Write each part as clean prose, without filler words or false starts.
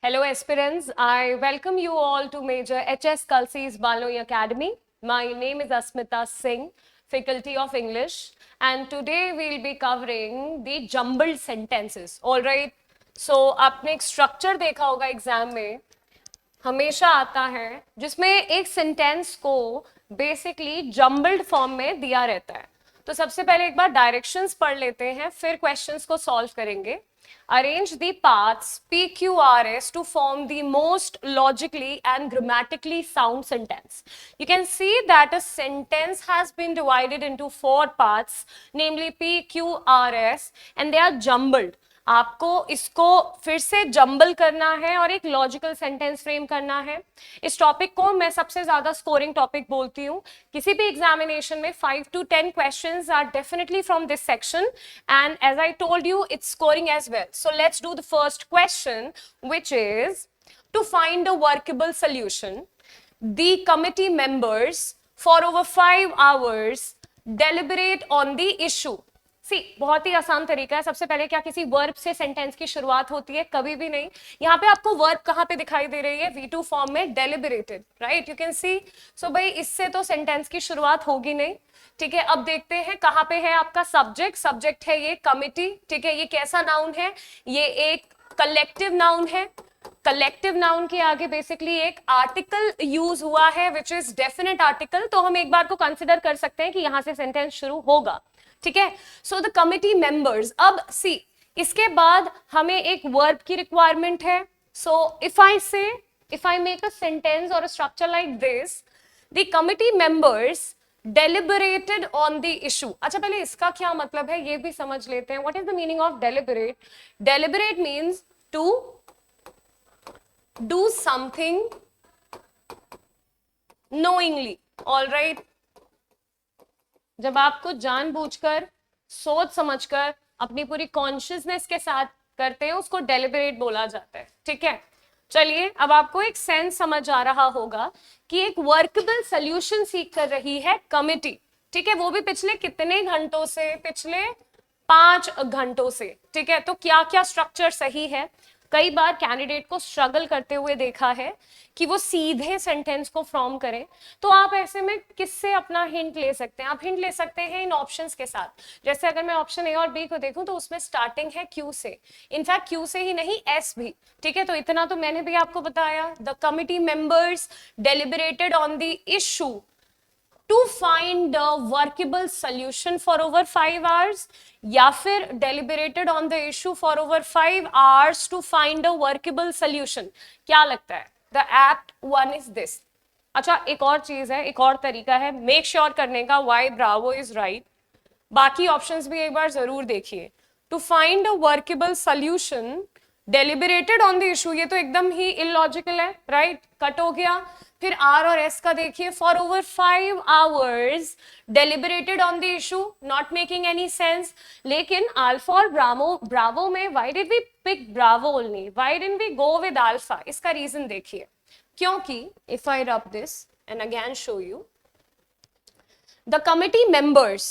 Hello, aspirants. I welcome you all to Major H.S. Kalsi's Baloi Academy. My name is Asmita Singh, Faculty of English, and today we'll be covering the jumbled sentences. All right. So, आपने एक structure देखा होगा exam में हमेशा आता है जिसमें एक सेंटेंस को बेसिकली जम्बल्ड फॉर्म में दिया रहता है. तो सबसे पहले एक बार डायरेक्शंस पढ़ लेते हैं, फिर क्वेश्चंस को सॉल्व करेंगे. Arrange the paths PQRS to form the most logically and grammatically sound sentence. You can see that a sentence has been divided into 4 parts, namely PQRS, and they are jumbled. आपको इसको फिर से jumble करना है और एक logical sentence frame करना है. इस टॉपिक को मैं सबसे ज्यादा स्कोरिंग टॉपिक बोलती हूँ. किसी भी एग्जामिनेशन में 5 to 10 questions are definitely from this section, and as I told you it's scoring as well. So let's do the first question, which is to find a workable solution. The committee members for over 5 hours deliberate on the issue. बहुत ही आसान तरीका है. सबसे पहले क्या किसी verb से sentence की शुरुआत होती है? कभी भी नहीं. यहाँ पे आपको वर्ब कहाँ पे दिखाई दे रही है? V2 फॉर्म में, deliberated, right? You can see. So भाई इससे तो सेंटेंस की शुरुआत होगी नहीं. ठीक है, अब देखते हैं कहाँ पे है आपका सब्जेक्ट. सब्जेक्ट है ये कमिटी. ठीक है, ये कैसा नाउन है? ये एक कलेक्टिव नाउन है. कलेक्टिव नाउन के आगे बेसिकली एक आर्टिकल यूज हुआ है विच इज डेफिनेट आर्टिकल. तो हम एक बार को कंसिडर कर सकते हैं कि यहां से सेंटेंस शुरू होगा. ठीक है, सो द कमिटी मेंबर्स. अब सी, इसके बाद हमें एक वर्ब की रिक्वायरमेंट है. So if I make a sentence और a structure like this, the committee members deliberated on the issue. अच्छा, पहले इसका क्या मतलब है ये भी समझ लेते हैं. What is the meaning of deliberate? Deliberate means to do something knowingly. All right. जब आपको जानबूझकर, सोच समझकर, अपनी पूरी कॉन्शियसनेस के साथ करते हैं उसको डेलिबरेट बोला जाता है. ठीक है, चलिए अब आपको एक सेंस समझ आ रहा होगा कि एक वर्केबल सॉल्यूशन सीख कर रही है कमिटी. ठीक है, वो भी पिछले कितने घंटों से? पिछले 5 घंटों से. ठीक है, तो क्या क्या स्ट्रक्चर सही है? कई बार कैंडिडेट को स्ट्रगल करते हुए देखा है कि वो सीधे सेंटेंस को फॉर्म करें. तो आप ऐसे में किससे अपना हिंट ले सकते हैं? आप हिंट ले सकते हैं इन ऑप्शंस के साथ. जैसे अगर मैं ऑप्शन ए और बी को देखूं तो उसमें स्टार्टिंग है क्यू से. इनफैक्ट क्यू से ही नहीं, एस भी. ठीक है, तो इतना तो मैंने भी आपको बताया. The committee members deliberated on the issue to find a workable solution for over 5 hours, या फिर deliberated on the issue for over 5 hours to find a workable solution. क्या लगता है? The apt one is this. अच्छा, एक और चीज है, एक और तरीका है मेक श्योर करने का why Bravo is right. बाकी ऑप्शंस भी एक बार जरूर देखिए. To find a workable solution, deliberated on the issue, ये तो एकदम ही illogical है, राइट? कट हो गया. फिर आर और एस का देखिए, for over 5 hours deliberated on the issue, not making any sense. लेकिन अल्फा और ब्रावो में why did we pick Bravo only? Why didn't we go with Alpha? इसका रीजन देखिए. क्योंकि if I rub this and again show you, the committee members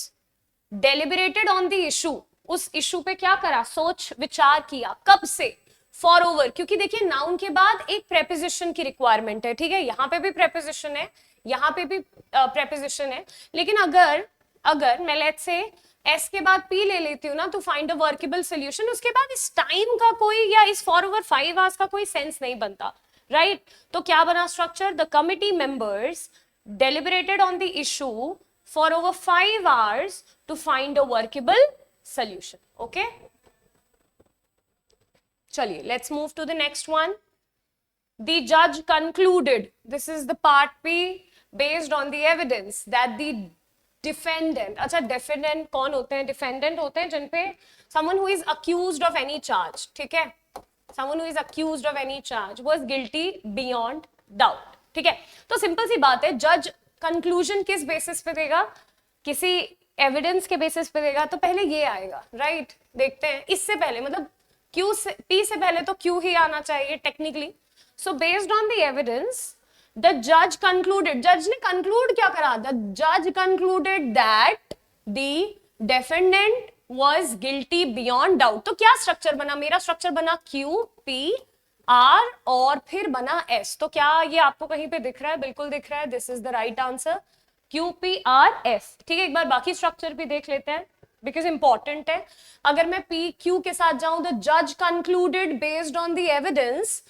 deliberated on the issue. उस issue पे क्या करा? सोच विचार किया. कब से? For over. क्योंकि देखिए नाउन के बाद एक प्रेपोजिशन की रिक्वायरमेंट है. ठीक है, यहाँ पे भी प्रेपोजिशन है, यहाँ पे भी प्रेपोजिशन है. लेकिन अगर मैं लेट्स से एस के बाद पी ले लेती हूँ ना, तो फाइंड अ वर्केबल सोल्यूशन, उसके बाद इस टाइम का कोई या इस फॉर ओवर 5 hours का कोई सेंस नहीं बनता, राइट? तो क्या बना structure? The committee members deliberated on the issue for over 5 hours to find a workable solution. Okay, chaliye, let's move to the next one. The judge concluded, this is the part B, based on the evidence that the defendant, अच्छा defendant कौन होते हैं? defendant होते हैं जिन पे someone who is accused of any charge. ठीक है, someone who is accused of any charge was guilty beyond doubt. ठीक है, तो सिंपल सी बात है, जज कंक्लूजन किस बेसिस पे देगा? किसी एविडेंस के बेसिस पे देगा. तो पहले ये आएगा, राइट? देखते हैं. इससे पहले मतलब क्यू से, पी से पहले तो क्यू ही आना चाहिए technically. So based on the evidence the जज कंक्लूडेड, जज ने कंक्लूड क्या करा? द जज concluded that the defendant was guilty beyond doubt. तो क्या स्ट्रक्चर बना? मेरा स्ट्रक्चर बना क्यू पी आर और फिर बना एस, तो क्या ये आपको कहीं पे दिख रहा है? बिल्कुल दिख रहा है, this is the right answer, Q P R S. ठीक है, एक बार बाकी स्ट्रक्चर भी देख लेते हैं बिकॉज इंपॉर्टेंट है। अगर मैं पी क्यू के साथ जाऊं, द जज concluded based on the evidence,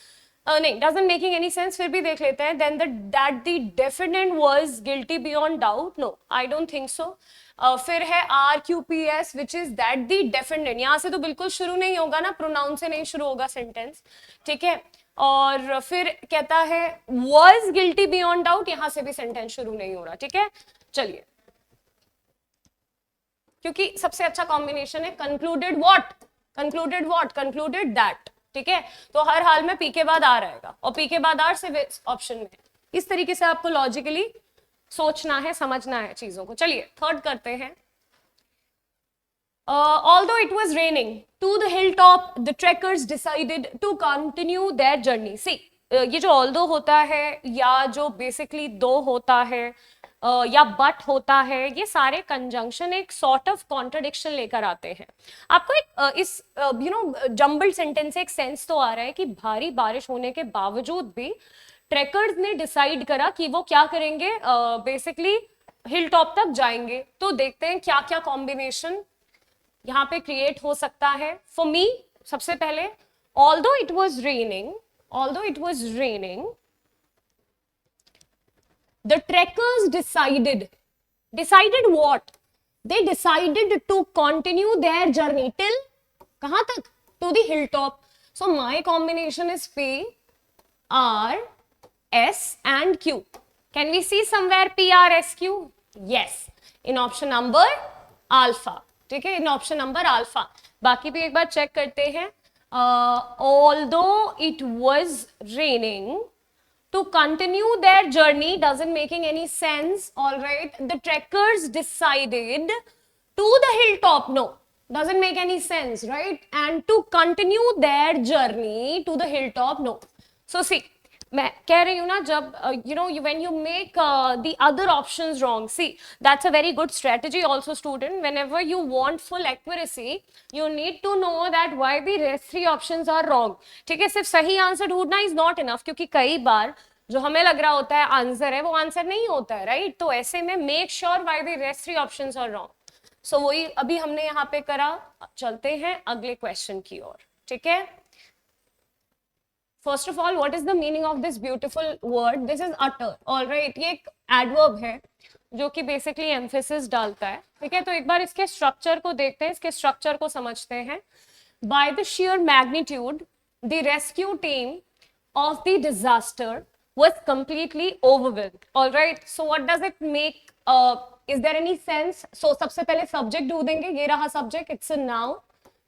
नहीं, डजंट मेकिंग एनी सेंस, फिर भी देख लेते हैं। Then that the defendant was guilty beyond doubt, no I don't think so. फिर है R Q P S which is that the defendant, यहां से तो बिल्कुल शुरू नहीं होगा ना, प्रोनाउन से नहीं शुरू होगा सेंटेंस, ठीक है। और फिर कहता है वाज गिल्टी बियॉन्ड डाउट, यहां से भी सेंटेंस शुरू नहीं हो रहा, ठीक है। चलिए, क्योंकि सबसे अच्छा कॉम्बिनेशन है concluded what, concluded what, concluded that, ठीक है। तो हर हाल में पी के बाद आ रहेगा और पी के बाद आर से ऑप्शन में। इस तरीके से आपको लॉजिकली सोचना है, समझना है चीजों को। चलिए थर्ड करते हैं। Although it was raining to the hilltop, the trekkers decided to continue their journey. See, ये जो although होता है या जो basically दो होता है या but होता है, ये सारे कंजंक्शन एक sort of contradiction लेकर आते हैं। आपको एक इस जम्बल्ड सेंटेंस से एक सेंस तो आ रहा है कि भारी बारिश होने के बावजूद भी ट्रेकर्स ने डिसाइड करा कि वो क्या करेंगे, बेसिकली हिल टॉप तक जाएंगे। तो देखते हैं क्या क्या कॉम्बिनेशन यहाँ पे क्रिएट हो सकता है। फॉर मी, सबसे पहले although it was raining, the trekkers decided what? They decided to continue their journey till कहां तक? To the hilltop. So my combination is P, R, S and Q. Can we see somewhere P, R, S, Q? Yes, in option number alpha. ठीक है, इन option number alpha. बाकी भी एक बार check करते हैं। Although it was raining, to continue their journey doesn't making any sense. All right, the trekkers decided to the hilltop, no, doesn't make any sense, right? And to continue their journey to the hilltop, no. So see, मैं कह रही हूँ ना, जब when you make the other options wrong, see, that's a very good strategy also, student. Whenever you want full accuracy, you need to know that why the rest three options are wrong. ठीक है, सिर्फ सही answer ढूंढना is not enough, क्योंकि कई बार जो हमें लग रहा होता है आंसर है वो आंसर नहीं होता है, राइट? तो ऐसे में make sure why the rest three options are wrong. So वही अभी हमने यहाँ पे करा। चलते हैं अगले क्वेश्चन की ओर, ठीक है। First of all, what is the meaning of this beautiful word? This is utter. All right, ये एक adverb है जो कि basically emphasis डालता है, ठीक है। तो एक बार इसके स्ट्रक्चर को देखते हैं, इसके स्ट्रक्चर को समझते हैं। By the sheer magnitude, the rescue team of the disaster was completely overwhelmed. All right, so what does it make? Is there any sense? So सबसे पहले subject ढूंढेंगे, ये रहा subject, it's a noun,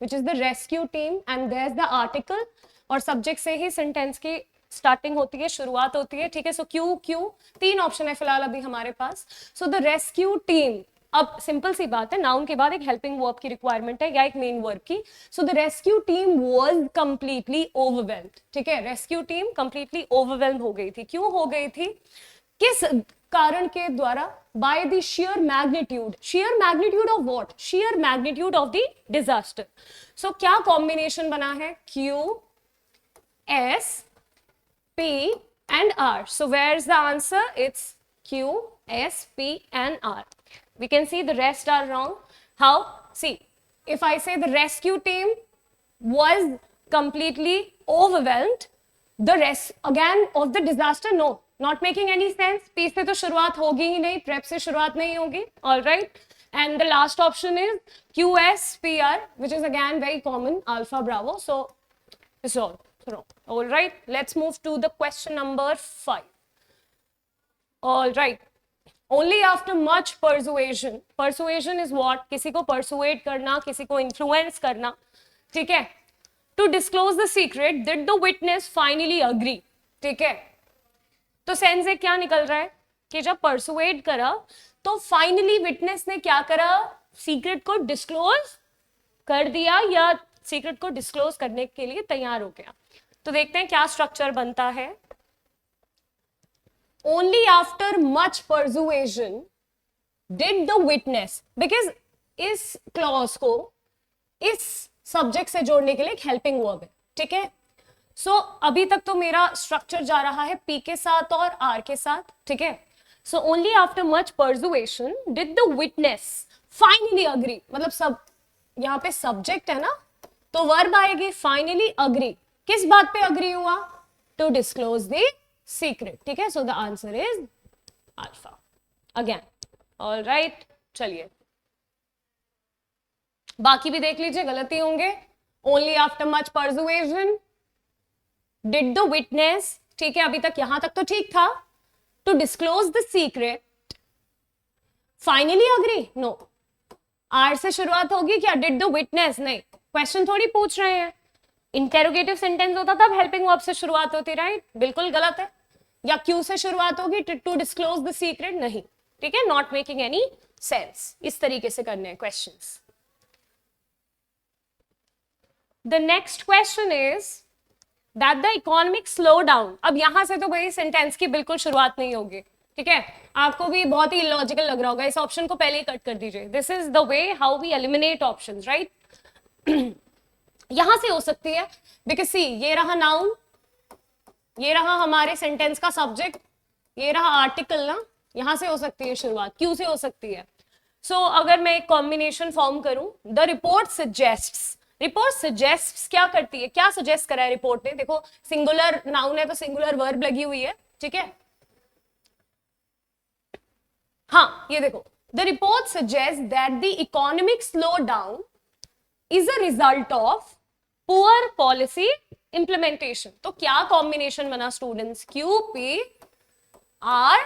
which is the rescue team, and there's the article. और subject से ही sentence की starting होती है, शुरुआत होती है, ठीक है। सो क्यू तीन ऑप्शन है फिलहाल अभी हमारे पास। सो द रेस्क्यू टीम, अब सिंपल सी बात है, नाउन के बाद एक हेल्पिंग वर्ब की रिक्वायरमेंट है या एक मेन वर्ब की। So the rescue team was completely overwhelmed, ठीक है। रेस्क्यू टीम कंप्लीटली ओवरवेल्म हो गई थी। क्यों हो गई थी? किस कारण के द्वारा? By the sheer magnitude of what? sheer magnitude of the disaster. So क्या कॉम्बिनेशन बना है? Q, S, P and R. So where's the answer? It's Q, S, P and R. We can see the rest are wrong. How? See, if I say the rescue team was completely overwhelmed, the rest again of the disaster, no, not making any sense. P से तो शुरुआत होगी ही नहीं, prep से शुरुआत नहीं होगी। All right, and the last option is Q, S, P, R, which is again very common, Alpha, Bravo. So it's all wrong. All right, let's move to the question number 5. All right, only after much persuasion is what? किसी को persuade करना, किसी को influence करना, ठीक है। To disclose the secret, did the witness finally agree? ठीक है, तो सेंस से क्या निकल रहा है कि जब persuade करा तो फाइनली विटनेस ने क्या करा? सीक्रेट को डिस्क्लोज कर दिया या सीक्रेट को डिस्क्लोज करने के लिए तैयार हो गया। तो देखते हैं क्या स्ट्रक्चर बनता है। Only after much persuasion did the witness, because इस क्लॉज को इस सब्जेक्ट से जोड़ने के लिए एक हेल्पिंग वर्ब है, ठीक है। सो अभी तक तो मेरा स्ट्रक्चर जा रहा है P के साथ और R के साथ, ठीक है। So only after much persuasion did the witness finally agree, मतलब सब यहाँ पे सब्जेक्ट है ना, तो वर्ब आएगी फाइनली अग्री। किस बात पे अग्री हुआ? टू डिस्क्लोज द सीक्रेट, ठीक है। So the answer is alpha again. All right, चलिए बाकी भी देख लीजिए, गलती होंगे। Only after much persuasion did the witness, ठीक है, अभी तक यहां तक तो ठीक था। To disclose the secret finally agree, no. R से शुरुआत होगी क्या? डिड द विटनेस, नहीं, क्वेश्चन थोड़ी पूछ रहे हैं। इंटेरोगेटिव सेंटेंस होता तब हेल्पिंग वर्ब से शुरुआत होती, राइट? बिल्कुल गलत है। या क्यू से शुरुआत होगी, टू डिस्क्लोज द सीक्रेट, नहीं, ठीक है, नॉट मेकिंग एनी सेंस। इस तरीके से करने हैं questions. The next question is that the economic slow down. अब यहां से तो भाई सेंटेंस की बिल्कुल शुरुआत नहीं होगी, ठीक है। आपको भी बहुत ही इलॉजिकल लग रहा होगा, इस ऑप्शन को पहले ही कट कर दीजिए। This is the way how we eliminate options, right? यहां से हो सकती है बिकॉज सी, ये रहा नाउन, ये रहा हमारे सेंटेंस का सब्जेक्ट, ये रहा आर्टिकल ना, यहां से हो सकती है शुरुआत, क्यू से हो सकती है। सो अगर मैं एक कॉम्बिनेशन फॉर्म करूं, the report suggests, report suggests क्या करती है, क्या सजेस्ट करा है रिपोर्ट ने? देखो सिंगुलर नाउन है तो सिंगुलर वर्ब लगी हुई है, ठीक है। हाँ, ये देखो, the report suggest that the economic slow down is a result of poor policy implementation. तो क्या कॉम्बिनेशन बना students? Q P R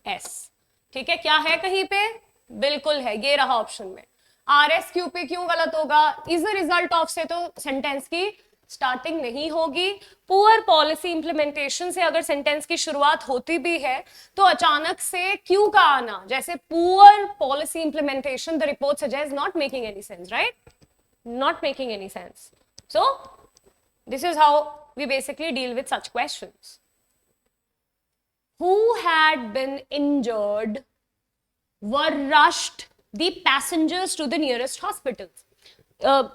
S, ठीक है। क्या है कहीं पे? बिल्कुल है, ये रहा ऑप्शन में। आर एस क्यू पे क्यों गलत होगा? इज अ रिजल्ट ऑफ से तो सेंटेंस की स्टार्टिंग नहीं होगी। पुअर पॉलिसी इंप्लीमेंटेशन से अगर सेंटेंस की शुरुआत होती भी है तो अचानक से क्यू का आना, जैसे poor policy implementation the report suggest, not making any sense, right? Not making any sense. So this is how we basically deal with such questions. Who had been injured were rushed the passengers to the nearest hospitals.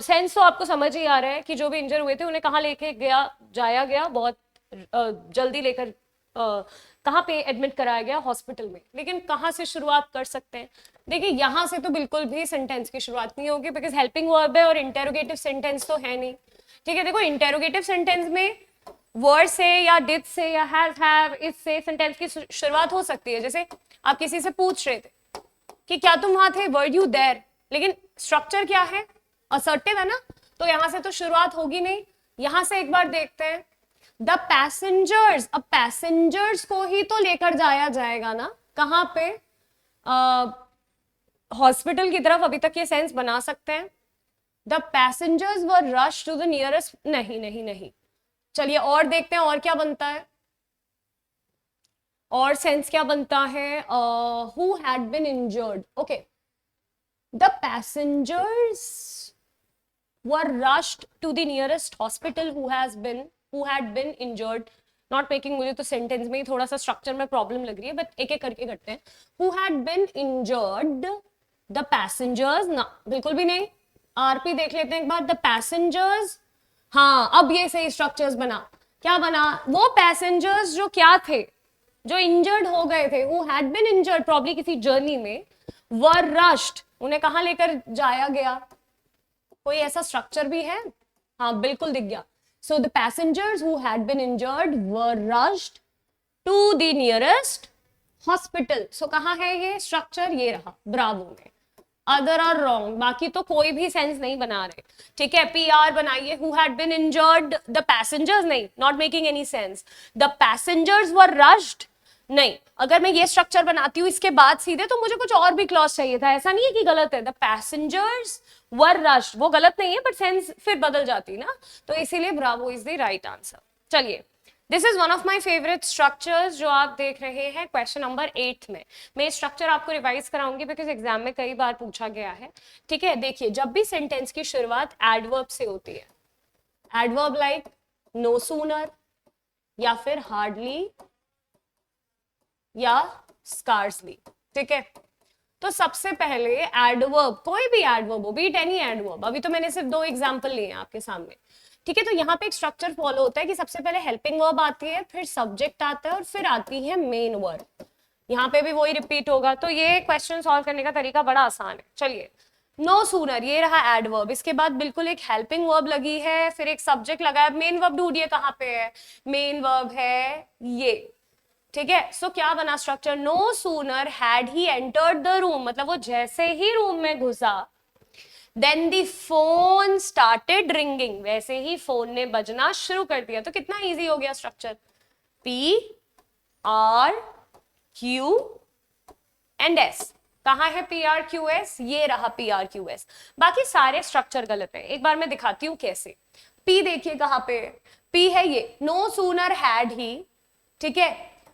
Sense तो आपको समझ ही आ रहा है कि जो भी इंजर हुए थे उन्हें कहाँ लेके जाया गया, बहुत जल्दी लेकर कहाँ पे एडमिट कराया गया? हॉस्पिटल में। लेकिन कहाँ से शुरुआत कर सकते हैं? देखिए यहां से तो बिल्कुल भी सेंटेंस की शुरुआत नहीं होगी बिकॉज हेल्पिंग वर्ब है और इंटेरोगेटिव सेंटेंस तो है नहीं, ठीक है। देखो इंटेरोगेटिव सेंटेंस में वर्ड से या डिड से या हैव इससे सेंटेंस की शुरुआत हो सकती है। जैसे आप किसी से पूछ रहे थे कि क्या तुम वहां थे, वर यू देयर, लेकिन स्ट्रक्चर क्या है? असर्टिव है ना, तो यहां से तो शुरुआत होगी नहीं। यहां से एक बार देखते हैं, द पैसेंजर्स, अब पैसेंजर्स को ही तो लेकर जाया जाएगा ना, कहां पे? हॉस्पिटल की तरफ। अभी तक ये सेंस बना सकते हैं। The passengers were rush to the nearest, नहीं नहीं नहीं। चलिए और देखते हैं और क्या बनता है, और सेंस क्या बनता है? Who had been injured, okay, the passengers were rushed to the nearest hospital who had been injured, not making, मुझे तो सेंटेंस में ही थोड़ा सा स्ट्रक्चर में प्रॉब्लम लग रही है, बट एक एक करके करते हैं। Who had been injured the passengers, ना बिल्कुल भी नहीं। आरपी देख लेते हैं एक बार, द पैसेंजर्स, हाँ अब ये सही स्ट्रक्चर्स बना। क्या बना? वो पैसेंजर्स जो क्या थे, जो इंजर्ड हो गए थे, who had been injured probably किसी जर्नी में, वर रश्ड, उन्हें कहां लेकर जाया गया? कोई ऐसा स्ट्रक्चर भी है? हाँ बिल्कुल दिख गया। So the passengers who had been injured were rushed to the nearest hospital. So कहां है ये स्ट्रक्चर? ये रहा, ब्रावो में। अदर आर रॉन्ग, बाकी तो कोई भी सेंस नहीं बना रहे, ठीक है। पी आर बनाइए, who had been injured the passengers, नहीं, not making any sense. The passengers were rushed, नहीं। अगर मैं ये स्ट्रक्चर बनाती हूँ इसके बाद सीधे, तो मुझे कुछ और भी क्लॉज चाहिए था, ऐसा नहीं है कि गलत है। द पैसेंजर्स वर रश्ड, वो गलत नहीं है बट सेंस फिर बदल जाती ना, तो इसीलिए bravo is the right answer. चलिए, this is one of my favourite structures जो आप देख रहे हैं क्वेश्चन नंबर 8 में। मैं स्ट्रक्चर आपको रिवाइज कराऊंगी बिकॉज एग्जाम में कई बार पूछा गया है, ठीक है। देखिए, जब भी सेंटेंस की शुरुआत एडवर्ब से होती है, एडवर्ब लाइक नो सूनर या फिर हार्डली या स्कार्सली, ठीक है। तो सबसे पहले एडवर्ब, कोई भी एडवर्ब हो, बीट एनी एडवर्ब, अभी तो मैंने सिर्फ 2 एग्जांपल लिए हैं आपके सामने, ठीक है, तो यहाँ पे एक स्ट्रक्चर फॉलो होता है कि सबसे पहले हेल्पिंग वर्ब आती है, फिर सब्जेक्ट आता है और फिर आती है मेन वर्ब। यहाँ पे भी वही रिपीट होगा। तो ये क्वेश्चन सॉल्व करने का तरीका बड़ा आसान है। चलिए, नो सूनर, ये रहा एडवर्ब, इसके बाद बिल्कुल एक हेल्पिंग वर्ब लगी है, फिर एक सब्जेक्ट लगा है। मेन वर्ब ढूंढिए कहाँ पे है, मेन वर्ब है ये, ठीक है। सो क्या बना structure, no sooner had he entered the room, मतलब वो जैसे ही रूम में घुसा, then the phone started ringing, वैसे ही फोन ने बजना शुरू कर दिया। तो कितना इजी हो गया स्ट्रक्चर, PRQ एंड S। कहाँ है PRQS, ये रहा PRQS। बाकी सारे स्ट्रक्चर गलत है, एक बार मैं दिखाती हूँ कैसे। P देखिए कहाँ पे, P है ये, नो सूनर हैड ही, ठीक है,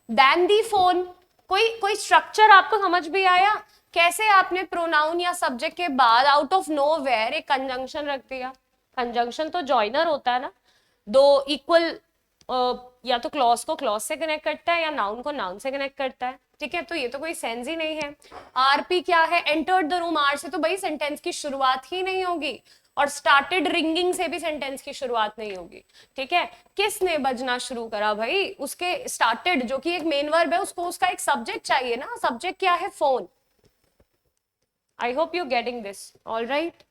देन दी फोन। कोई स्ट्रक्चर आपको समझ भी आया, कैसे आपने प्रोनाउन या सब्जेक्ट के बाद आउट ऑफ नोवेयर एक कंजंक्शन रख दिया। कंजंक्शन तो जॉइनर होता है ना, दो इक्वल या तो क्लॉज को क्लॉज से कनेक्ट करता है या नाउन को नाउन से कनेक्ट करता है, ठीक है। तो ये तो कोई सेंस ही नहीं है। आरपी क्या है, एंटर्ड द रूम, आर से तो भाई सेंटेंस की शुरुआत ही नहीं होगी, और स्टार्टेड रिंगिंग से भी सेंटेंस की शुरुआत नहीं होगी, ठीक है। किसने बजना शुरू करा भाई, उसके स्टार्टेड जो कि एक मेन वर्ब है, उसको उसका एक सब्जेक्ट चाहिए ना, सब्जेक्ट क्या है, phone. I hope you getting this, all right.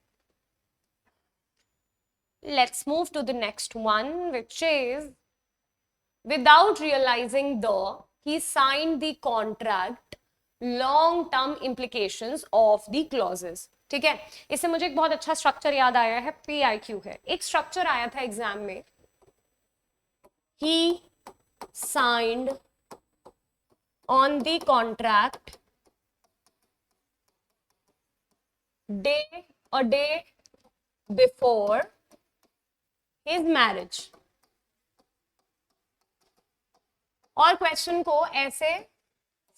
Let's move to the next one, which is without realizing he signed the contract, long term implications of the clauses, ठीक है। इससे मुझे एक बहुत अच्छा स्ट्रक्चर याद आया है, PIQ है। एक स्ट्रक्चर आया था एग्जाम में, he signed on the contract a day before his marriage। और क्वेश्चन को ऐसे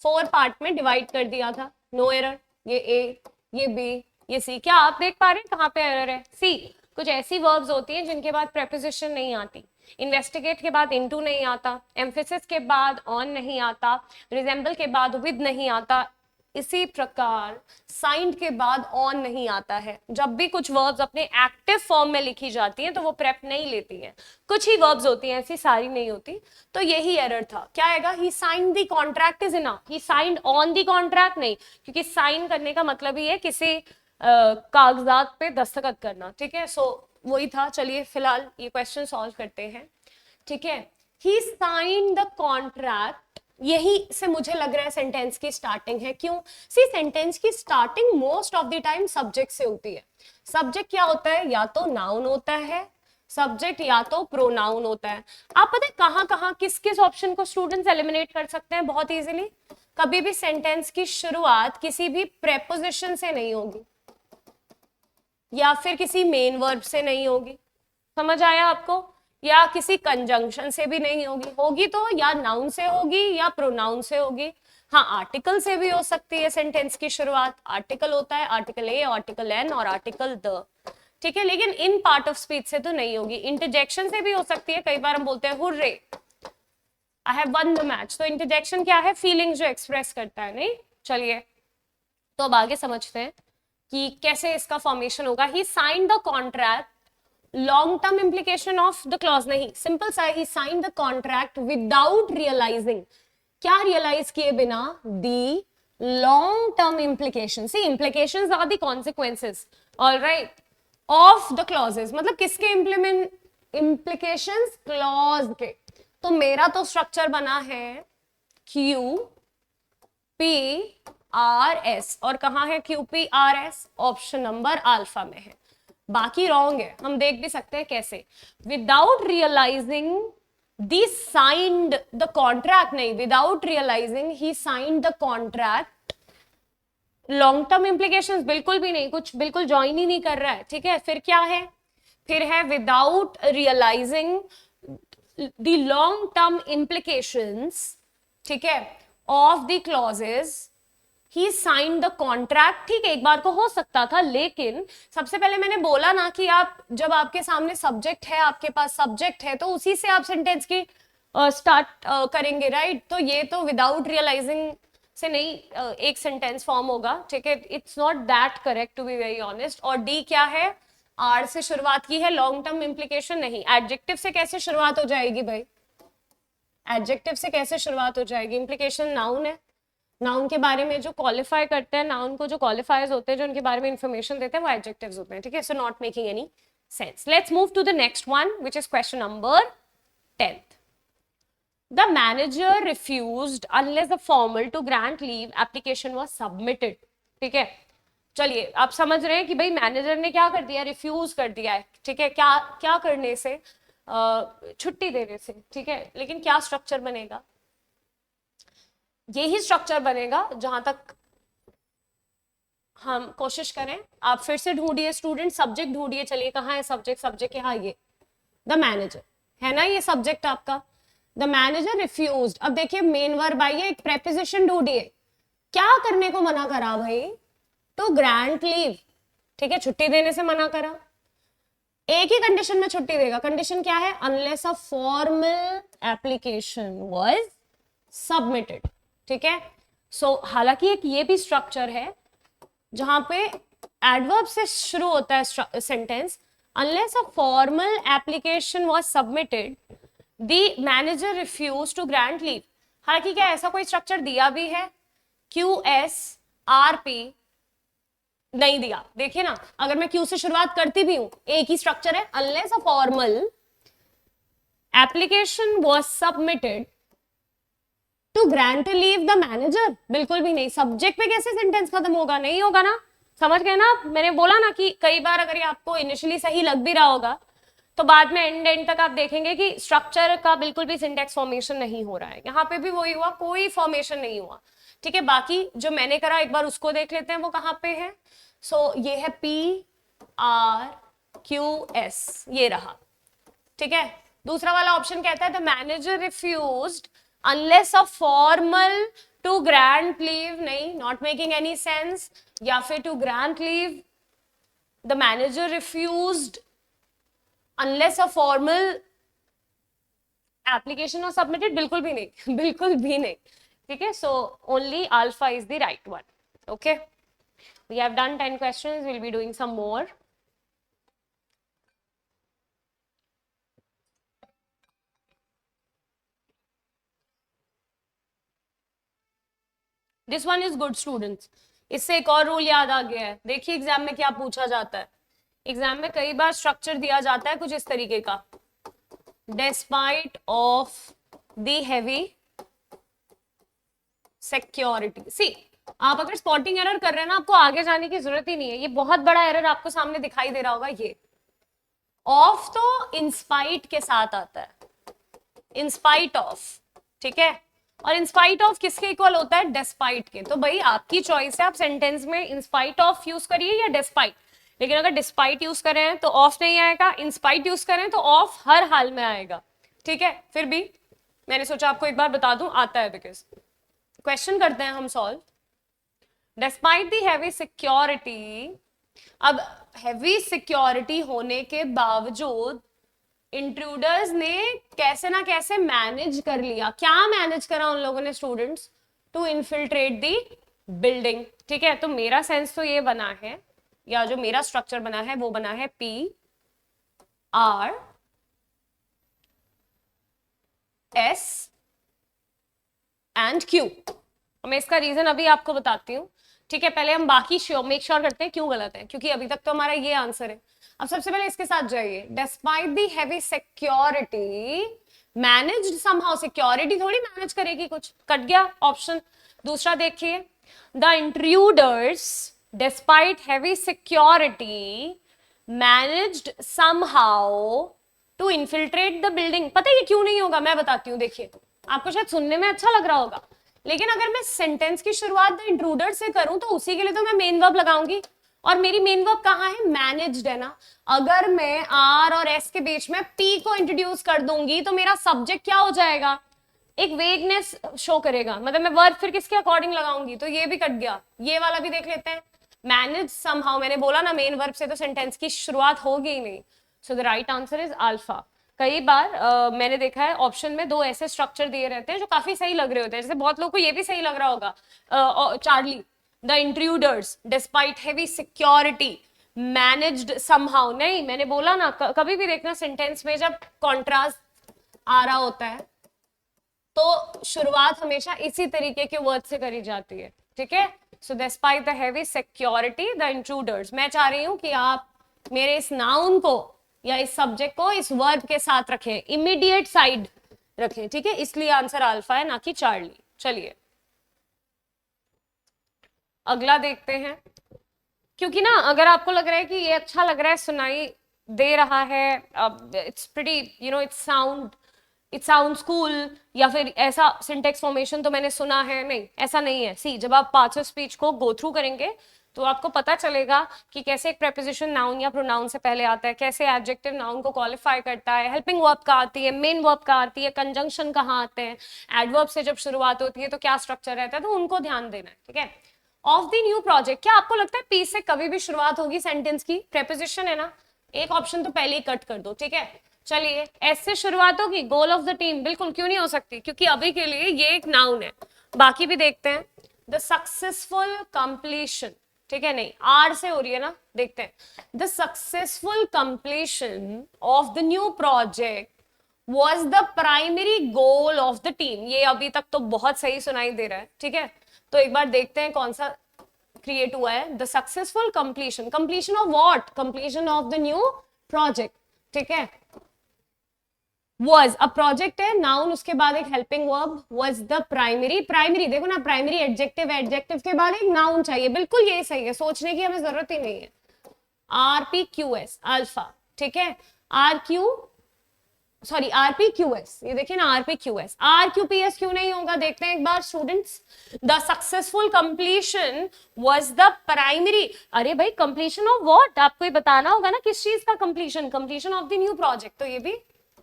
4 पार्ट में डिवाइड कर दिया था, नो एरर, ये ए, ये बी, ये सी। क्या आप देख पा रहे हैं कहाँ पे एरर है, सी। कुछ ऐसी वर्ब्स होती हैं जिनके बाद प्रेपोजिशन नहीं आती, इन्वेस्टिगेट के बाद इनटू नहीं आता, एम्फेसिस के बाद ऑन नहीं आता, रिजेंबल के बाद विद नहीं आता, इसी प्रकार साइंड के बाद ऑन नहीं आता है। जब भी कुछ वर्ब्स अपने एक्टिव फॉर्म में लिखी जाती हैं तो वो प्रेप नहीं लेती हैं, कुछ ही वर्ब्स होती हैं, ऐसी सारी नहीं होती। तो यही एरर था। क्या आएगा, ही signed the contract is enough, he signed on the contract नहीं, क्योंकि साइन करने का मतलब ही है किसी कागजात पे दस्तखत करना, ठीक है। सो वही था। चलिए फिलहाल ये क्वेश्चन सॉल्व करते हैं, ठीक है। ही साइंड द कॉन्ट्रैक्ट, यही से मुझे लग रहा है सेंटेंस की स्टार्टिंग है। क्यों, सी सेंटेंस की starting most of the time subject से होती है। सब्जेक्ट क्या होता है, या तो नाउन होता है सब्जेक्ट, या तो प्रोनाउन होता है। आप पता है कहां कहां किस किस ऑप्शन को स्टूडेंट्स एलिमिनेट कर सकते हैं बहुत इजीली, कभी भी सेंटेंस की शुरुआत किसी भी प्रेपोजिशन से नहीं होगी, या फिर किसी मेन वर्ब से नहीं होगी, समझ आया आपको, या किसी कंजंक्शन से भी नहीं होगी, होगी तो या नाउन से होगी या प्रोनाउन से होगी। हाँ, आर्टिकल से भी हो सकती है सेंटेंस की शुरुआत, आर्टिकल होता है, आर्टिकल ए, आर्टिकल एन और आर्टिकल द, ठीक है। लेकिन इन पार्ट ऑफ स्पीच से तो नहीं होगी। इंटरजेक्शन से भी हो सकती है, कई बार हम बोलते हैं hurray, I have one the match, तो इंटरजेक्शन क्या है, फीलिंग्स जो एक्सप्रेस करता है, नहीं। चलिए तो अब आगे समझते हैं कि कैसे इसका फॉर्मेशन होगा। He signed the contract, long term implication of the clause नहीं, सिंपल सा, he signed the contract without realising, क्या रियलाइज किए बिना, the long term implication, see implications are the consequences, all right, of the clauses, मतलब किसके implications, clause के। तो मेरा तो स्ट्रक्चर बना है QPRS, और कहां है QPRS, ऑप्शन नंबर अल्फा में है। बाकी रॉन्ग है, हम देख भी सकते हैं कैसे, without realising the signed the contract नहीं, without realising he signed the contract, long term implications बिल्कुल भी नहीं, कुछ बिल्कुल ज्वाइन ही नहीं कर रहा है, ठीक है। फिर क्या है, फिर है without realising the long term implications, ठीक है, of the clauses, he signed the contract. ठीक है, एक बार को हो सकता था, लेकिन सबसे पहले मैंने बोला ना कि आप जब आपके सामने सब्जेक्ट है, आपके पास सब्जेक्ट है, तो उसी से आप सेंटेंस की स्टार्ट करेंगे, राइट। तो ये तो विदाउट रियलाइजिंग से नहीं एक सेंटेंस फॉर्म होगा, ठीक है। It's not that correct to be very honest. और डी क्या है, आर से शुरुआत की है, लॉन्ग टर्म इम्प्लीकेशन नहीं। एडजेक्टिव से कैसे शुरुआत हो जाएगी भाई? एडजेक्टिव से कैसे शुरुआत हो जाएगी? इम्प्लीकेशन नाउन है, नाउन के बारे में जो क्वालिफाई करते हैं, नाउन को जो क्वालिफायर्स होते हैं, जो उनके बारे में इंफॉर्मेशन देते हैं, वो एडजेक्टिव्स होते हैं, ठीक है। So not making any sense. Let's move to the next one which is question number 10th. The manager refused unless a formal to grant leave application was submitted. ठीक है, चलिए आप समझ रहे हैं कि भाई मैनेजर ने क्या कर दिया, रिफ्यूज कर दिया है, ठीक है। क्या क्या करने से? छुट्टी देने से, ठीक है। लेकिन क्या स्ट्रक्चर बनेगा? यही स्ट्रक्चर बनेगा जहां तक हम कोशिश करें। आप फिर से ढूंढिए स्टूडेंट, सब्जेक्ट ढूंढिए। चलिए कहाँ है सब्जेक्ट? सब्जेक्ट यहाँ, ये द मैनेजर है ना, ये सब्जेक्ट आपका। द मैनेजर रिफ्यूज्ड, अब देखिए मेन वर्ब आई है, एक प्रेपोजिशन ढूंढिए। क्या करने को मना करा भाई? टू ग्रांट लीव, ठीक है, छुट्टी देने से मना करा। एक ही कंडीशन में छुट्टी देगा, कंडीशन क्या है? Unless a formal application was submitted, ठीक है। सो हालांकि एक ये भी स्ट्रक्चर है जहां पे एडवर्ब से शुरू होता है sentence, unless a formal application was submitted the manager refuse to grant leave. हालांकि क्या ऐसा कोई स्ट्रक्चर दिया भी है? QSRP नहीं दिया। देखिए ना, अगर मैं क्यू से शुरुआत करती भी हूं, एक ही स्ट्रक्चर है, unless a formal application was submitted to grant leave the manager, बिल्कुल भी नहीं। सब्जेक्ट पे कैसे सेंटेंस खत्म होगा? नहीं होगा ना, समझ गए ना आप? मैंने बोला ना कि कई बार अगर ये आपको इनिशियली सही लग भी रहा होगा तो बाद में एंड तक आप देखेंगे कि स्ट्रक्चर का बिल्कुल भी सिंटेक्स फॉर्मेशन नहीं हो रहा है। यहाँ पे भी वही हुआ, कोई फॉर्मेशन नहीं हुआ, ठीक है। बाकी जो मैंने करा एक बार उसको देख लेते हैं, वो कहाँ पे है। सो ये है PRQS, ये रहा, ठीक है। दूसरा वाला ऑप्शन कहता है the manager refused unless a formal to grant leave, नहीं, नॉट मेकिंग एनी सेंस। या फिर to grant leave the manager refused unless a formal application was submitted, बिल्कुल भी नहीं, बिल्कुल भी नहीं, ठीक है। So only alpha is the right one, okay. We have done 10 questions, we'll be doing some more. This one is good students. इससे एक और रूल याद आ गया है। देखिए एग्जाम में क्या पूछा जाता है। एग्जाम में कई बार स्ट्रक्चर दिया जाता है कुछ इस तरीके का, despite of the heavy security. See, आप अगर स्पॉटिंग एरर कर रहे हैं ना, आपको आगे जाने की जरूरत ही नहीं है। ये बहुत बड़ा एरर आपको सामने दिखाई दे रहा होगा। ये ऑफ तो इंस्पाइट के साथ आता है, इंस्पाइट ऑफ, ठीक है। और इंस्पाइट ऑफ किसके इक्वल होता है? डिस्पाइट के। तो भाई आपकी चॉइस है, आप सेंटेंस में इंस्पाइट ऑफ यूज करिए या डिस्पाइट। लेकिन अगर डिस्पाइट यूज करें तो ऑफ नहीं आएगा, इंस्पाइट यूज करें तो ऑफ हर हाल में आएगा, ठीक है। फिर भी मैंने सोचा आपको एक बार बता दूं, आता है बिकॉज। क्वेश्चन करते हैं हम solve. Despite the heavy security, अब हैवी सिक्योरिटी होने के बावजूद इंट्रूडर्स ने कैसे ना कैसे मैनेज कर लिया। क्या मैनेज करा उन लोगों ने students? To infiltrate the building, ठीक है। तो मेरा सेंस तो ये बना है, या जो मेरा स्ट्रक्चर बना है वो बना है PRS एंड Q। मैं इसका रीजन अभी आपको बताती हूँ, ठीक है। पहले हम बाकी मेक श्योर करते हैं क्यों गलत है, क्योंकि अभी तक तो हमारा ये आंसर है। अब सबसे पहले इसके साथ जाइए, despite the heavy security managed somehow. Security थोड़ी मैनेज करेगी कुछ, कट गया ऑप्शन। दूसरा देखिए, the intruders despite heavy security managed somehow to infiltrate the building. पता है ये क्यों नहीं होगा? मैं बताती हूँ। देखिए, आपको शायद सुनने में अच्छा लग रहा होगा, लेकिन अगर मैं सेंटेंस की शुरुआत द इंट्रूडर से करूं तो उसी के लिए तो मैं मेन वर्ब लगाऊंगी, और मेरी मेन वर्ब कहाँ है? मैनेज्ड है ना। अगर मैं आर और एस के बीच में पी को इंट्रोड्यूस कर दूंगी तो मेरा सब्जेक्ट क्या हो जाएगा? एक वेगनेस शो करेगा, मतलब मैं वर्ब फिर किसके अकॉर्डिंग लगाऊंगी? तो ये भी कट गया। ये वाला भी देख लेते हैं, मैनेज समहाउ। मैंने बोला ना मेन वर्ब से तो सेंटेंस की शुरुआत होगी ही नहीं। So the right answer is alpha. कई बार मैंने देखा है ऑप्शन में दो ऐसे स्ट्रक्चर दिए रहते हैं जो काफी सही लग रहे होते हैं। जैसे बहुत लोगों को ये भी सही लग रहा होगा, Charlie, the intruders despite heavy security managed somehow, नहीं मैंने बोला ना, कभी भी देखना सेंटेंस में जब कॉन्ट्रास्ट आ रहा होता है तो शुरुआत हमेशा इसी तरीके के वर्ड से करी जाती है, ठीक है। So despite the heavy security the intruders, मैं चाह रही हूं कि आप मेरे इस नाउन को या इस सब्जेक्ट को इस वर्ब के साथ रखें, इमीडिएट साइड रखें, ठीक है, इसलिए आंसर अल्फा है ना कि चार्ली। चलिए अगला देखते हैं, क्योंकि ना अगर आपको लग रहा है कि ये अच्छा लग रहा है, सुनाई दे रहा है, it's pretty you know it sounds cool, या फिर ऐसा सिंटेक्स फॉर्मेशन तो मैंने सुना है, नहीं ऐसा नहीं है। सी जब आप पार्ट्स ऑफ स्पीच को गो थ्रू करेंगे तो आपको पता चलेगा कि कैसे एक प्रेपोजिशन नाउन या प्रोनाउन से पहले आता है, कैसे एडजेक्टिव नाउन को क्वालिफाई करता है, हेल्पिंग वर्ब कहाँ आती है, मेन वर्ब कहाँ आती है, कंजंक्शन कहाँ आते हैं, एडवर्ब से जब शुरुआत होती है तो क्या स्ट्रक्चर रहता है, तो उनको ध्यान देना है, ठीक है। ऑफ द न्यू प्रोजेक्ट, क्या आपको लगता है पी से कभी भी शुरुआत होगी सेंटेंस की? प्रेपोजिशन है ना, एक ऑप्शन तो पहले ही कट कर दो, ठीक है। चलिए एस से शुरुआत होगी, गोल ऑफ द टीम, बिल्कुल क्यों नहीं हो सकती, क्योंकि अभी के लिए ये एक नाउन है। बाकी भी देखते हैं, द सक्सेसफुल कंप्लीशन, ठीक है, नहीं आर से हो रही है ना, देखते हैं, the successful completion of the new project was the primary goal of the team, ये अभी तक तो बहुत सही सुनाई दे रहा है, ठीक है। तो एक बार देखते हैं कौन सा क्रिएट हुआ है, the successful completion, completion of what, completion of the new project, ठीक है। was, अब प्रोजेक्ट है नाउन, उसके बाद एक helping verb, was the primary, primary देखो ना, प्राइमरी एडजेक्टिव है, एडजेक्टिव के बाद एक नाउन चाहिए, बिल्कुल ये सही है, सोचने की हमें जरूरत ही नहीं है। RPQS अल्फा, ठीक है, RPQS, ये देखिए ना, RPQS, RQPS क्यों नहीं होगा, देखते हैं एक बार students. The successful completion was the primary, अरे भाई कंप्लीशन ऑफ व्हाट, आपको ये बताना होगा ना, किस चीज का completion, completion of the new project, तो ये भी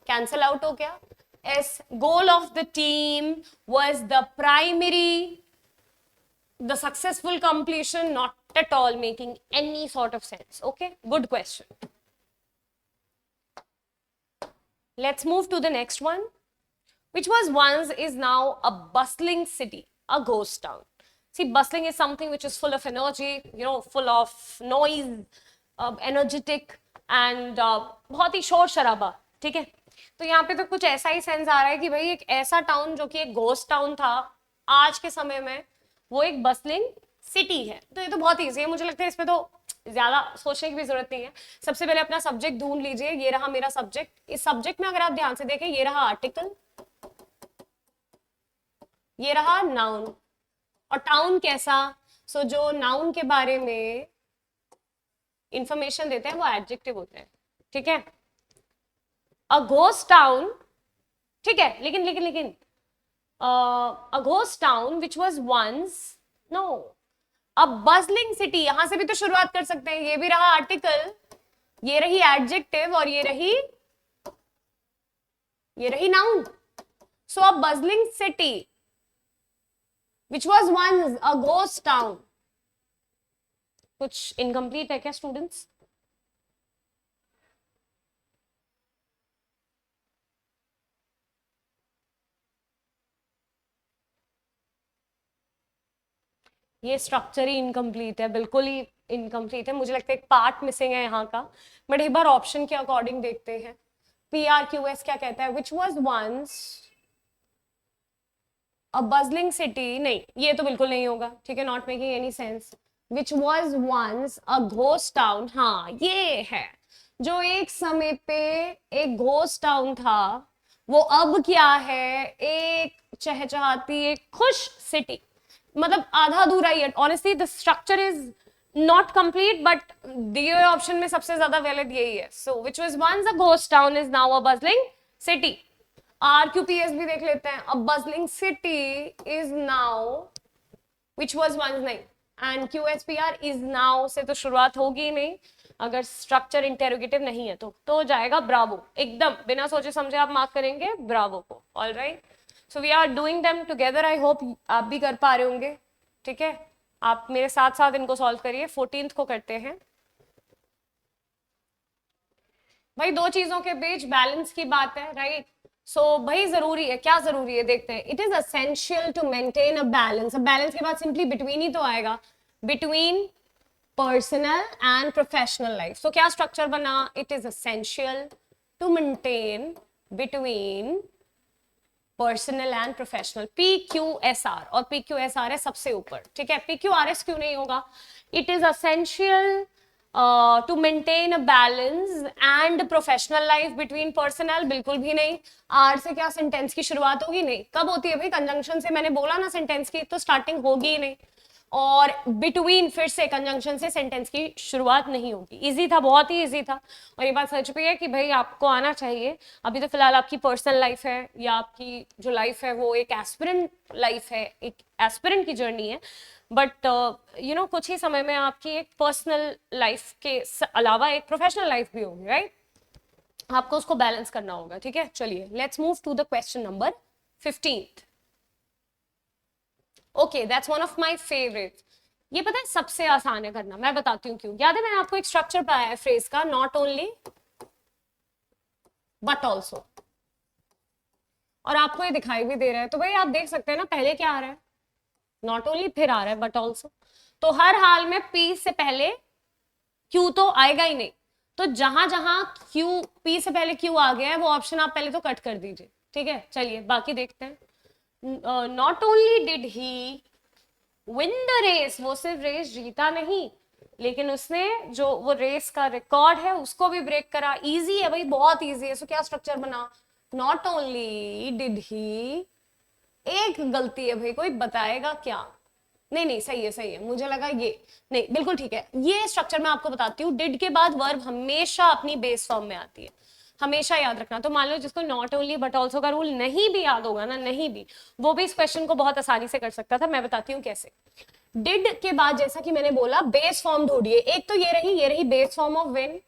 कैंसिल आउट हो गया। S, goal of the team was the primary, the successful completion not at all making any sort of sense. Okay, good question. Let's move to the next one, which was once is now a bustling city, a ghost town. See, bustling is something which is full of energy, you know, full of noise, energetic and बहुत ही शोर शराबा, ठीक है। तो यहाँ पे तो कुछ ऐसा ही सेंस आ रहा है कि भाई एक ऐसा टाउन जो कि एक घोस्ट टाउन था आज के समय में, वो एक बस्लिंग सिटी है। तो ये तो बहुत ईजी है, मुझे लगता है इसमें तो ज्यादा सोचने की भी जरूरत नहीं है। सबसे पहले अपना सब्जेक्ट ढूंढ लीजिए, ये रहा मेरा सब्जेक्ट, इस सब्जेक्ट में अगर आप ध्यान से देखें, ये रहा आर्टिकल, ये रहा नाउन, और टाउन कैसा, सो जो नाउन के बारे में इंफॉर्मेशन देते हैं वो एडजेक्टिव होते हैं, ठीक है। अ घोस्ट टाउन, ठीक है, लेकिन a ghost town which was once, no, a bustling city, यहां से भी तो शुरुआत कर सकते हैं, ये भी रहा आर्टिकल, ये रही एडजेक्टिव, और ये रही noun. So a bustling city which was once a ghost town, कुछ इनकम्प्लीट है क्या स्टूडेंट्स? ये स्ट्रक्चर ही इनकम्प्लीट है, बिल्कुल ही इनकम्प्लीट है, मुझे लगता है एक पार्ट मिसिंग है यहाँ का, बट एक बार ऑप्शन के अकॉर्डिंग देखते हैं। PRQS क्या कहता है, which was once a bustling city, नहीं ये तो बिल्कुल नहीं होगा, ठीक है, not making any sense. Which was once a ghost town, हाँ ये है, जो एक समय पे एक घोस्ट टाउन था, वो अब क्या है, एक चहचहाती एक खुश सिटी, मतलब आधा अधूरा ही है। Honestly the structure is not complete, but दिए हुए ऑप्शन में सबसे ज्यादा वैलिड यही है। So which was once a ghost town is now a bustling city. RQPS भी देख लेते हैं, a bustling city is now, which was once नहीं, एंड QSPR इज नाउ से तो शुरुआत होगी ही नहीं, अगर स्ट्रक्चर इंटेरोगेटिव नहीं है तो हो जाएगा ब्रावो, एकदम बिना सोचे समझे आप मार्क करेंगे ब्रावो को। All right, so we are doing them together, I hope आप भी कर पा रहे होंगे, ठीक है। आप मेरे साथ साथ इनको सॉल्व करिए। 14th को करते हैं भाई, दो चीजों के बीच बैलेंस की बात है, राइट। सो भाई जरूरी है, क्या जरूरी है देखते हैं। It is essential to maintain a balance, अब बैलेंस के बाद सिंपली बिटवीन ही तो आएगा, between personal and professional life. तो क्या स्ट्रक्चर बना, it is essential to maintain between personal and professional, PQSR, और PQSR है सबसे ऊपर, ठीक है। PQRS क्यों नहीं होगा, it is essential to maintain a balance and professional life between personal, बिल्कुल भी नहीं। आर से क्या सेंटेंस की शुरुआत होगी, नहीं। कब होती है भाई, कंजंक्शन से, मैंने बोला ना सेंटेंस की तो स्टार्टिंग होगी ही नहीं। और बिटवीन फिर से कंजंक्शन से सेंटेंस की शुरुआत नहीं होगी। इजी था, बहुत ही इजी था। और ये बात सच भी है कि भाई आपको आना चाहिए। अभी तो फिलहाल आपकी पर्सनल लाइफ है या आपकी जो लाइफ है वो एक एस्पिरेंट लाइफ है, एक एस्पिरेंट की जर्नी है, बट यू नो कुछ ही समय में आपकी एक पर्सनल लाइफ के अलावा एक प्रोफेशनल लाइफ भी होगी, राइट। आपको उसको बैलेंस करना होगा, ठीक है। चलिए let's move to the question number 15। Okay, that's one of my favourite. ये पता है सबसे आसान है करना, मैं बताती हूँ क्यों। याद है मैंने आपको एक स्ट्रक्चर बताया है फ्रेज का, नॉट ओनली बट ऑल्सो, और आपको ये दिखाई भी दे रहा है। तो भाई आप देख सकते हैं ना, पहले क्या आ रहा है, नॉट ओनली, फिर आ रहा है बट ऑल्सो। तो हर हाल में पी से पहले क्यू तो आएगा ही नहीं। तो जहां जहां क्यू, पी से पहले क्यू आ गया है वो ऑप्शन आप पहले तो कट कर दीजिए, ठीक है। चलिए बाकी देखते हैं। Not only did he win the race, वो सिर्फ रेस जीता नहीं, लेकिन उसने जो वो रेस का रिकॉर्ड है उसको भी ब्रेक करा। इजी है भाई, बहुत इजी है। सो क्या स्ट्रक्चर बना, नॉट ओनली डिड ही, एक गलती है भाई, कोई बताएगा क्या, नहीं नहीं सही है, सही है, मुझे लगा ये नहीं, बिल्कुल ठीक है। ये स्ट्रक्चर मैं आपको बताती हूँ, डिड के बाद वर्ब हमेशा अपनी बेस फॉर्म में आती है, हमेशा याद रखना। तो मान लो जिसको नॉट ओनली बट ऑल्सो का रूल नहीं भी याद होगा ना, नहीं भी, वो भी इस क्वेश्चन को बहुत आसानी से कर सकता था। मैं बताती हूँ कैसे। डिड के बाद जैसा कि मैंने बोला बेस फॉर्म ढूंढिए। एक तो ये रही बेस फॉर्म ऑफ व्हेन,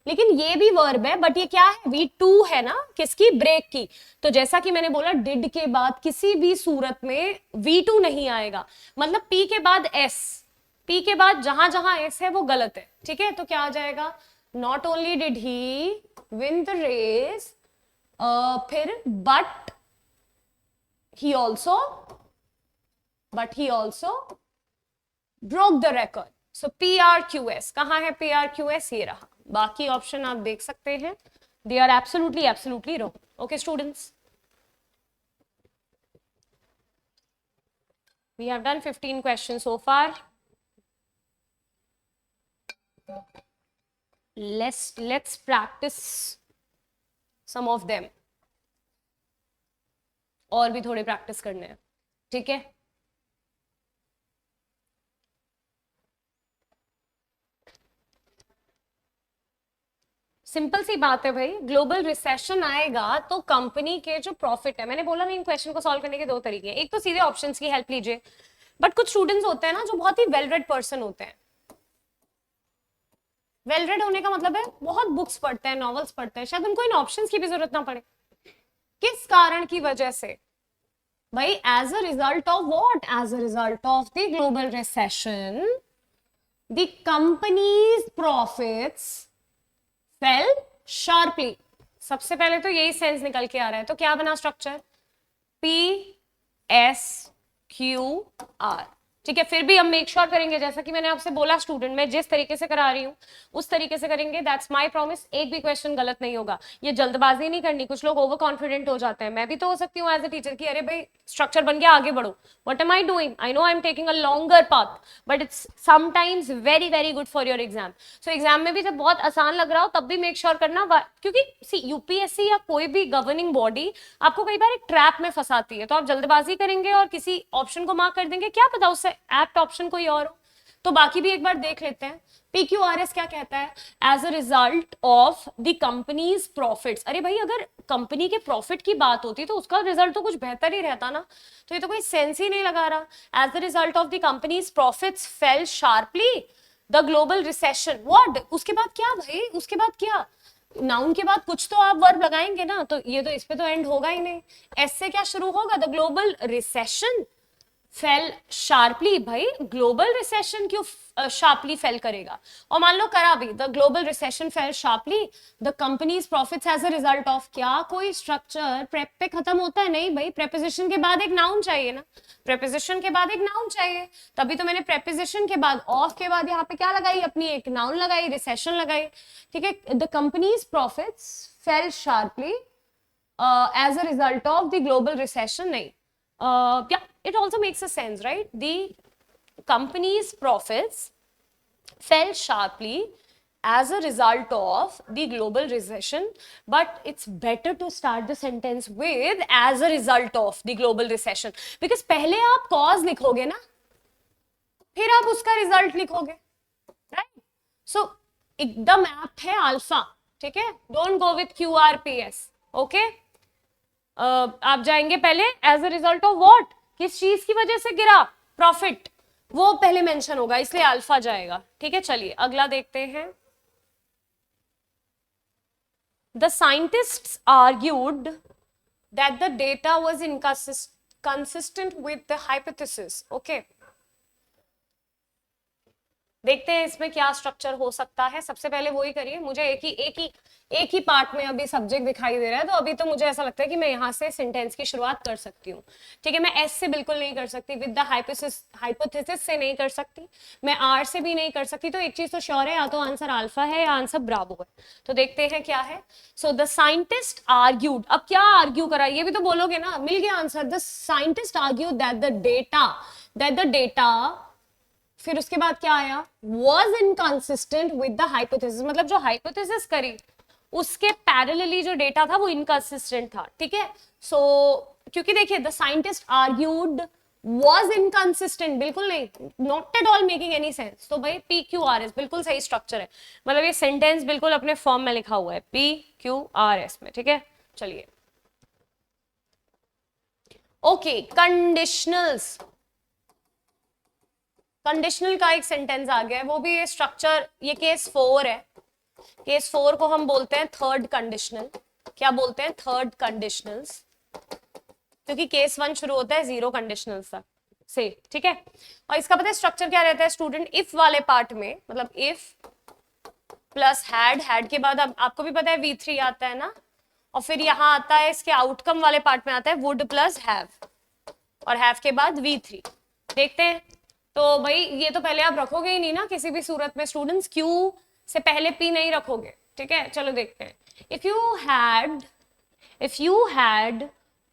लेकिन ये भी वर्ब है, बट ये क्या है, V2 है ना, किसकी, ब्रेक की। तो जैसा कि मैंने बोला डिड के बाद किसी भी सूरत में V2 नहीं आएगा, मतलब P के बाद S, P के बाद जहां जहां S है वो गलत है, ठीक है। तो क्या आ जाएगा, not only did he win the race, फिर but he also broke the record. So PRQS कहां है, PRQS ये रहा। बाकी ऑप्शन आप देख सकते हैं, they are absolutely wrong. Okay students, we have done 15 questions so far. Let's practice some of them. और भी थोड़े प्रैक्टिस करने हैं, ठीक है। सिंपल सी बात है भाई, ग्लोबल रिसेशन आएगा तो कंपनी के जो प्रॉफिट है, मैंने बोला नहीं, क्वेश्चन को सॉल्व करने के दो तरीके हैं। एक तो सीधे ऑप्शंस की हेल्प लीजिए, बट कुछ स्टूडेंट्स होते हैं ना जो बहुत ही वेल रेड पर्सन होते हैं। वेल रेड होने का मतलब है बहुत बुक्स पढ़ते हैं, नॉवेल्स पढ़ते हैं, शायद उनको इन ऑप्शंस की भी जरूरत ना पड़े। किस कारण की वजह से भाई, as a result of what, as a result of the global recession the companies profits fell sharply. सबसे पहले तो यही सेंस निकल के आ रहा है। तो क्या बना स्ट्रक्चर, PSQR, ठीक है। फिर भी हम मेक श्योर करेंगे, जैसा कि मैंने आपसे बोला स्टूडेंट, मैं जिस तरीके से करा रही हूँ उस तरीके से करेंगे, दैट्स माय प्रॉमिस। एक भी क्वेश्चन गलत नहीं होगा। ये जल्दबाजी नहीं करनी, कुछ लोग ओवर कॉन्फिडेंट हो जाते हैं। मैं भी तो हो सकती हूँ एज अ टीचर की, अरे भाई स्ट्रक्चर बन गया, आगे बढ़ो। What am I doing, I know I am taking a longer path, but it's sometimes very very good for your exam. So exam में भी जब बहुत आसान लग रहा हो तब भी मेक श्योर करना, क्योंकि सी यूपीएससी या कोई भी गवर्निंग बॉडी आपको कई बार एक ट्रैप में फंसाती है। तो आप जल्दबाजी करेंगे और किसी ऑप्शन को मार्क कर देंगे, क्या पता उससे एप्ट ऑप्शन कोई और हो। तो बाकी भी एक बार देख लेते हैं। PQRS क्या कहता है, as a result of the companies profits. अरे भाई अगर कंपनी के प्रॉफिट की बात होती तो उसका रिजल्ट तो कुछ बेहतर ही रहता ना, तो ये तो कोई सेंस ही नहीं लगा रहा। As the result of the companies profits fell sharply the global recession, what, उसके बाद क्या भाई, उसके बाद क्या, नाउन के बाद कुछ तो आप वर्ब लगाएंगे ना, तो ये तो इस पे तो एंड होगा ही नहीं। एस से क्या शुरू होगा, the global recession fell sharply, भाई ग्लोबल रिसेशन क्यों शार्पली फेल करेगा? और मान लो करा भी, the global recession fell sharply, the companies profits as a result of, क्या कोई स्ट्रक्चर प्रेप पे खत्म होता है? नहीं भाई, प्रेपोजिशन के बाद एक नाउन चाहिए ना, प्रेपोजिशन के बाद एक नाउन चाहिए, तभी तो मैंने प्रेपोजिशन के बाद ऑफ के बाद यहाँ पे क्या लगाई, अपनी एक नाउन लगाई, रिसेशन लगाई, ठीक है। The companies profits fell sharply as a result of the global recession, नहीं, yeah, it also makes a sense, right? The company's profits fell sharply as a result of the global recession, but it's better to start the sentence with as a result of the global recession, because पहले आप cause लिखोगे ना, फिर आप उसका result लिखोगे, right? So एकदम apt है अल्फा, ठीक है, don't go with QRPS, okay? आप जाएंगे पहले as a result of what, किस चीज की वजह से गिरा, प्रॉफिट, वो पहले मेंशन होगा, इसलिए अल्फा जाएगा, ठीक है। चलिए अगला देखते हैं। The scientists argued that the data was inconsistent with the hypothesis, okay. देखते हैं इसमें क्या स्ट्रक्चर हो सकता है। सबसे पहले वही करिए, मुझे एक ही पार्ट में अभी सब्जेक्ट दिखाई दे रहा है, तो अभी तो मुझे ऐसा लगता है कि मैं यहाँ से सेंटेंस की शुरुआत कर सकती हूँ, ठीक है। मैं एस से बिल्कुल नहीं कर सकती, विद द हाइपोथेसिस से नहीं कर सकती, मैं आर से भी नहीं कर सकती। तो एक चीज तो श्योर है, या तो आंसर अल्फा है या आंसर ब्रावो है। तो देखते हैं क्या है। सो द साइंटिस्ट आर्ग्यूड, अब क्या आर्ग्यू करा, ये भी तो बोलोगे ना, मिल गया answer. The scientist argued that the data, फिर उसके बाद क्या आया, was inconsistent with the hypothesis, मतलब जो हाइपोथेसिस करी उसके पैरेलली जो डेटा था वो इनकंसिस्टेंट था, ठीक है। सो क्योंकि देखिए the scientist argued was inconsistent, बिल्कुल नहीं, not at all making any sense. तो भाई PQRS बिल्कुल सही स्ट्रक्चर है, मतलब ये सेंटेंस बिल्कुल अपने फॉर्म में लिखा हुआ है PQRS में, ठीक है। चलिए ओके, कंडीशनल्स, कंडीशनल का एक सेंटेंस आ गया है, वो भी ये स्ट्रक्चर, ये केस 4 है। केस 4 को हम बोलते हैं थर्ड कंडीशनल। क्या बोलते हैं? थर्ड कंडीशनल्स, क्योंकि केस 1 शुरू होता है 0 कंडीशनल्स तक से, ठीक है। और इसका पता है स्ट्रक्चर क्या रहता है स्टूडेंट, इफ वाले पार्ट में, मतलब इफ प्लस हैड के बाद अब आपको भी पता है V3 आता है ना, और फिर यहाँ आता है इसके आउटकम वाले पार्ट में आता है वुड प्लस हैव, और हैव के बाद V3। देखते हैं। तो भाई ये तो पहले आप रखोगे ही नहीं ना किसी भी सूरत में स्टूडेंट्स, क्यू से पहले P नहीं रखोगे, ठीक है। चलो देखते हैं। If you had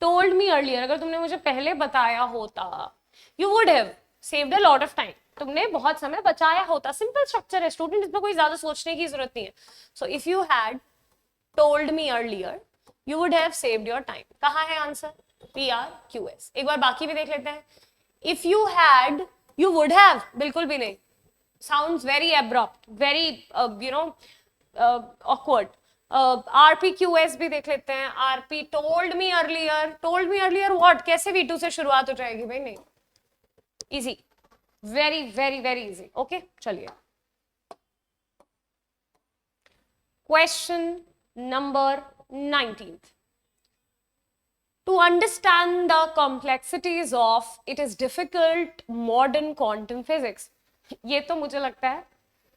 told me earlier, अगर तुमने मुझे पहले बताया होता, you would have saved a lot of time, तुमने बहुत समय बचाया होता। सिंपल स्ट्रक्चर है स्टूडेंट, इसमें कोई ज्यादा सोचने की जरूरत नहीं है। So if you had told me earlier you would have saved your time. कहाँ है आंसर? PRQS। एक बार बाकी भी देख लेते हैं। If you had, you would have, बिल्कुल भी नहीं, sounds very abrupt, very awkward। RPQS भी देख लेते हैं। RP told me earlier what, कैसे V2 से शुरुआत हो जाएगी भाई? नहीं, easy, very very very easy, okay। चलिए question number 19। To understand the complexities of it is difficult modern quantum physics। ये तो मुझे लगता है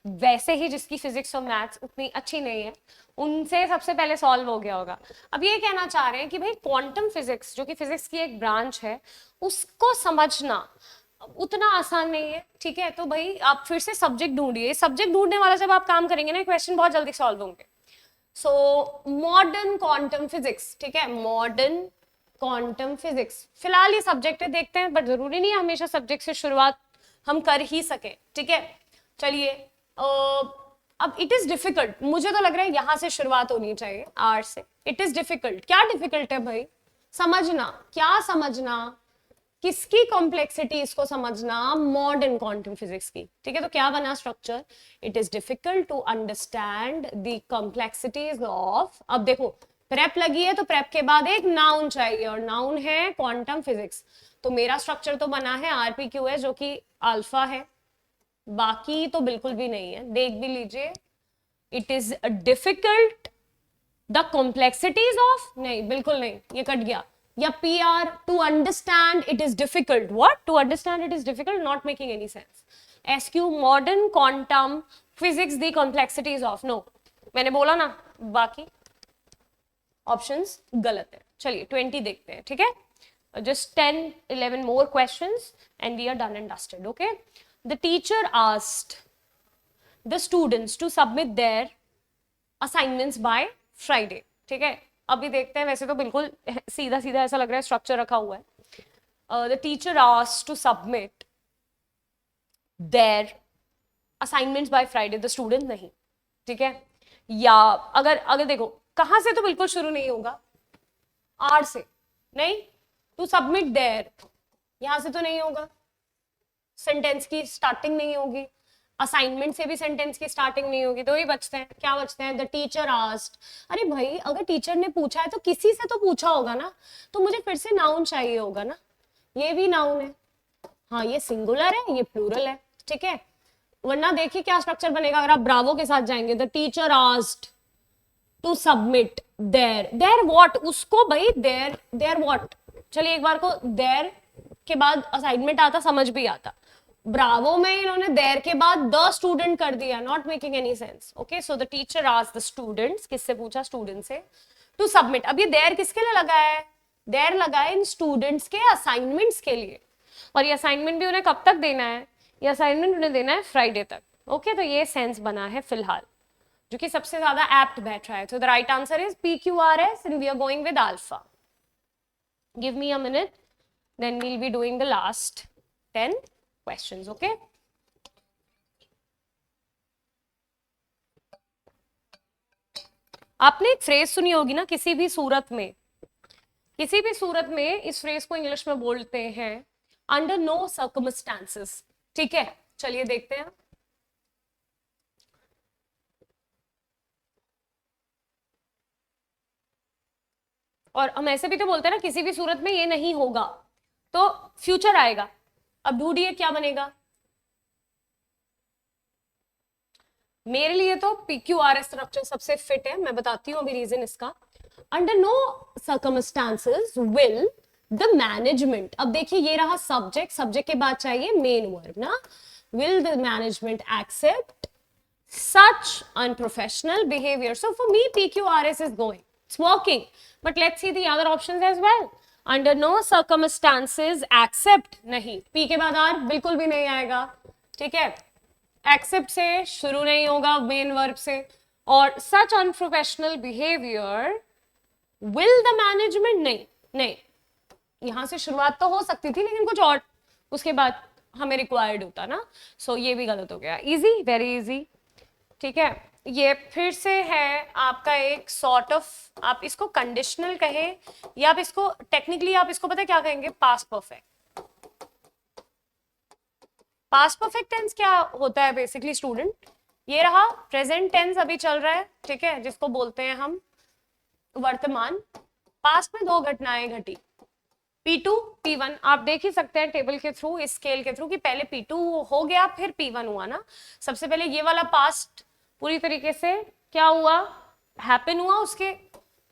वैसे ही जिसकी फिजिक्स और मैथ्स उतनी अच्छी नहीं है उनसे सबसे पहले सॉल्व हो गया होगा। अब ये कहना चाह रहे हैं कि भाई क्वांटम फिजिक्स जो कि फिजिक्स की एक ब्रांच है उसको समझना उतना आसान नहीं है, ठीक है। तो भाई आप फिर से सब्जेक्ट ढूंढिए, सब्जेक्ट ढूंढने वाला जब आप काम करेंगे ना क्वेश्चन बहुत जल्दी सॉल्व होंगे। सो मॉडर्न क्वांटम फिजिक्स, ठीक है, मॉडर्न क्वांटम फिजिक्स। फिलहाल ये सब्जेक्ट है, देखते हैं, बट जरूरी नहीं है हमेशा सब्जेक्ट से शुरुआत हम कर ही सके, ठीक है। चलिए अब इट इज डिफिकल्ट, मुझे तो लग रहा है यहां से शुरुआत होनी चाहिए, आर से। इट इज डिफिकल्ट, क्या डिफिकल्ट है भाई? समझना, क्या समझना, किसकी कॉम्प्लेक्सिटी, इसको समझना, मॉडर्न क्वांटम फिजिक्स की, ठीक है। तो क्या बना structure? It is difficult to understand the complexities of, अब देखो प्रेप लगी है तो प्रेप के बाद एक नाउन चाहिए, और नाउन है क्वांटम फिजिक्स। तो मेरा स्ट्रक्चर तो बना है RPQS जो कि अल्फा है, बाकी तो बिल्कुल भी नहीं है, देख भी लीजिए। It is difficult the complexities of, नहीं बिल्कुल नहीं, ये कट गया। या PR, to understand it is difficult. What? To understand it is difficult, not making any sense. SQ, modern quantum physics, the complexities of. No, मैंने बोला ना, बाकी ऑप्शंस गलत है. चलिए 20 देखते हैं. ठीक है, just 10-11 more questions and we are done and dusted. Okay, the teacher asked the students to submit their assignments by Friday. ठीक है, अभी देखते हैं. वैसे तो बिल्कुल सीधा सीधा ऐसा लग रहा है, स्ट्रक्चर रखा हुआ है. The teacher asked to submit their assignments by Friday. The student नहीं. ठीक है, या अगर देखो कहां से, तो बिल्कुल शुरू नहीं होगा. आर से नहीं, टू सबमिट देयर यहां से तो नहीं होगा. सेंटेंस की स्टार्टिंग नहीं होगी. असाइनमेंट से भी सेंटेंस की स्टार्टिंग नहीं होगी. तो ही बचते हैं. क्या बचते हैं? The teacher asked. अरे भाई, अगर टीचर ने पूछा है तो किसी से तो पूछा होगा ना, तो मुझे फिर से नाउन चाहिए होगा ना. ये भी नाउन है. हाँ, ये सिंगुलर है, ये प्लूरल है. ठीक है, वरना देखिए क्या स्ट्रक्चर बनेगा अगर आप ब्रावो के साथ जाएंगे. The teacher asked to submit their what. उसको भाई देयर व्हाट. चलिए एक बार को देयर के बाद असाइनमेंट आता, समझ भी आता. ब्रावो में इन्होंने देयर के बाद द स्टूडेंट कर दिया. Not making any sense. Okay, so the teacher asked the students. किससे पूछा? स्टूडेंट से. To submit. अब ये देयर किसके लिए लगा है? देयर लगा है इन स्टूडेंट्स के असाइनमेंट्स के लिए. और ये असाइनमेंट भी उन्हें कब तक देना है? ये असाइनमेंट उन्हें देना है फ्राइडे तक. ओके, तो ये सेंस बना है फिलहाल, जो कि सबसे ज्यादा एप्ट बैठ रहा है. तो the right answer is PQRS and we are going with alpha. Give me a minute, then we'll be doing the last 10 questions. Okay, आपने एक फ्रेज सुनी होगी ना, किसी भी सूरत में इस फ्रेज को इंग्लिश में बोलते हैं अंडर नो सर्कमस्टांसेस. ठीक है, चलिए देखते हैं. और हम ऐसे भी तो बोलते हैं ना, किसी भी सूरत में ये नहीं होगा, तो फ्यूचर आएगा. अब ढूंढिए क्या बनेगा. मेरे लिए तो PQRS स्ट्रक्चर सबसे फिट है. मैं बताती हूँ अभी रीजन इसका. Under no circumstances will the management. अब देखिए ये रहा सब्जेक्ट के बाद चाहिए मेन वर्ब ना. Will the management accept such unprofessional behavior. So for me PQRS is going, it's working. But let's see the other options as well. Under no circumstances accept. नहीं, P के बाद R बिल्कुल भी नहीं आएगा. ठीक है, accept से शुरू नहीं होगा मेन वर्ब से. और such unprofessional behavior will the management. नहीं, यहां से शुरुआत तो हो सकती थी, लेकिन कुछ और उसके बाद हमें रिक्वायर्ड होता ना. सो ये भी गलत हो गया. Easy, very easy. ठीक है, ये फिर से है आपका एक सॉर्ट ऑफ, आप इसको कंडीशनल कहें या आप इसको टेक्निकली आप इसको पता है क्या कहेंगे? Past perfect. Past perfect tense क्या होता है बेसिकली स्टूडेंट? ये रहा प्रेजेंट टेंस अभी चल रहा है. ठीक है, जिसको बोलते हैं हम वर्तमान. पास्ट में दो घटनाएं घटी, P2 P1. आप देख ही सकते हैं टेबल के थ्रू, इस स्केल के थ्रू, कि पहले P2 हो गया फिर P1 हुआ ना. सबसे पहले ये वाला पास्ट पूरी तरीके से क्या हुआ? हैपन हुआ, उसके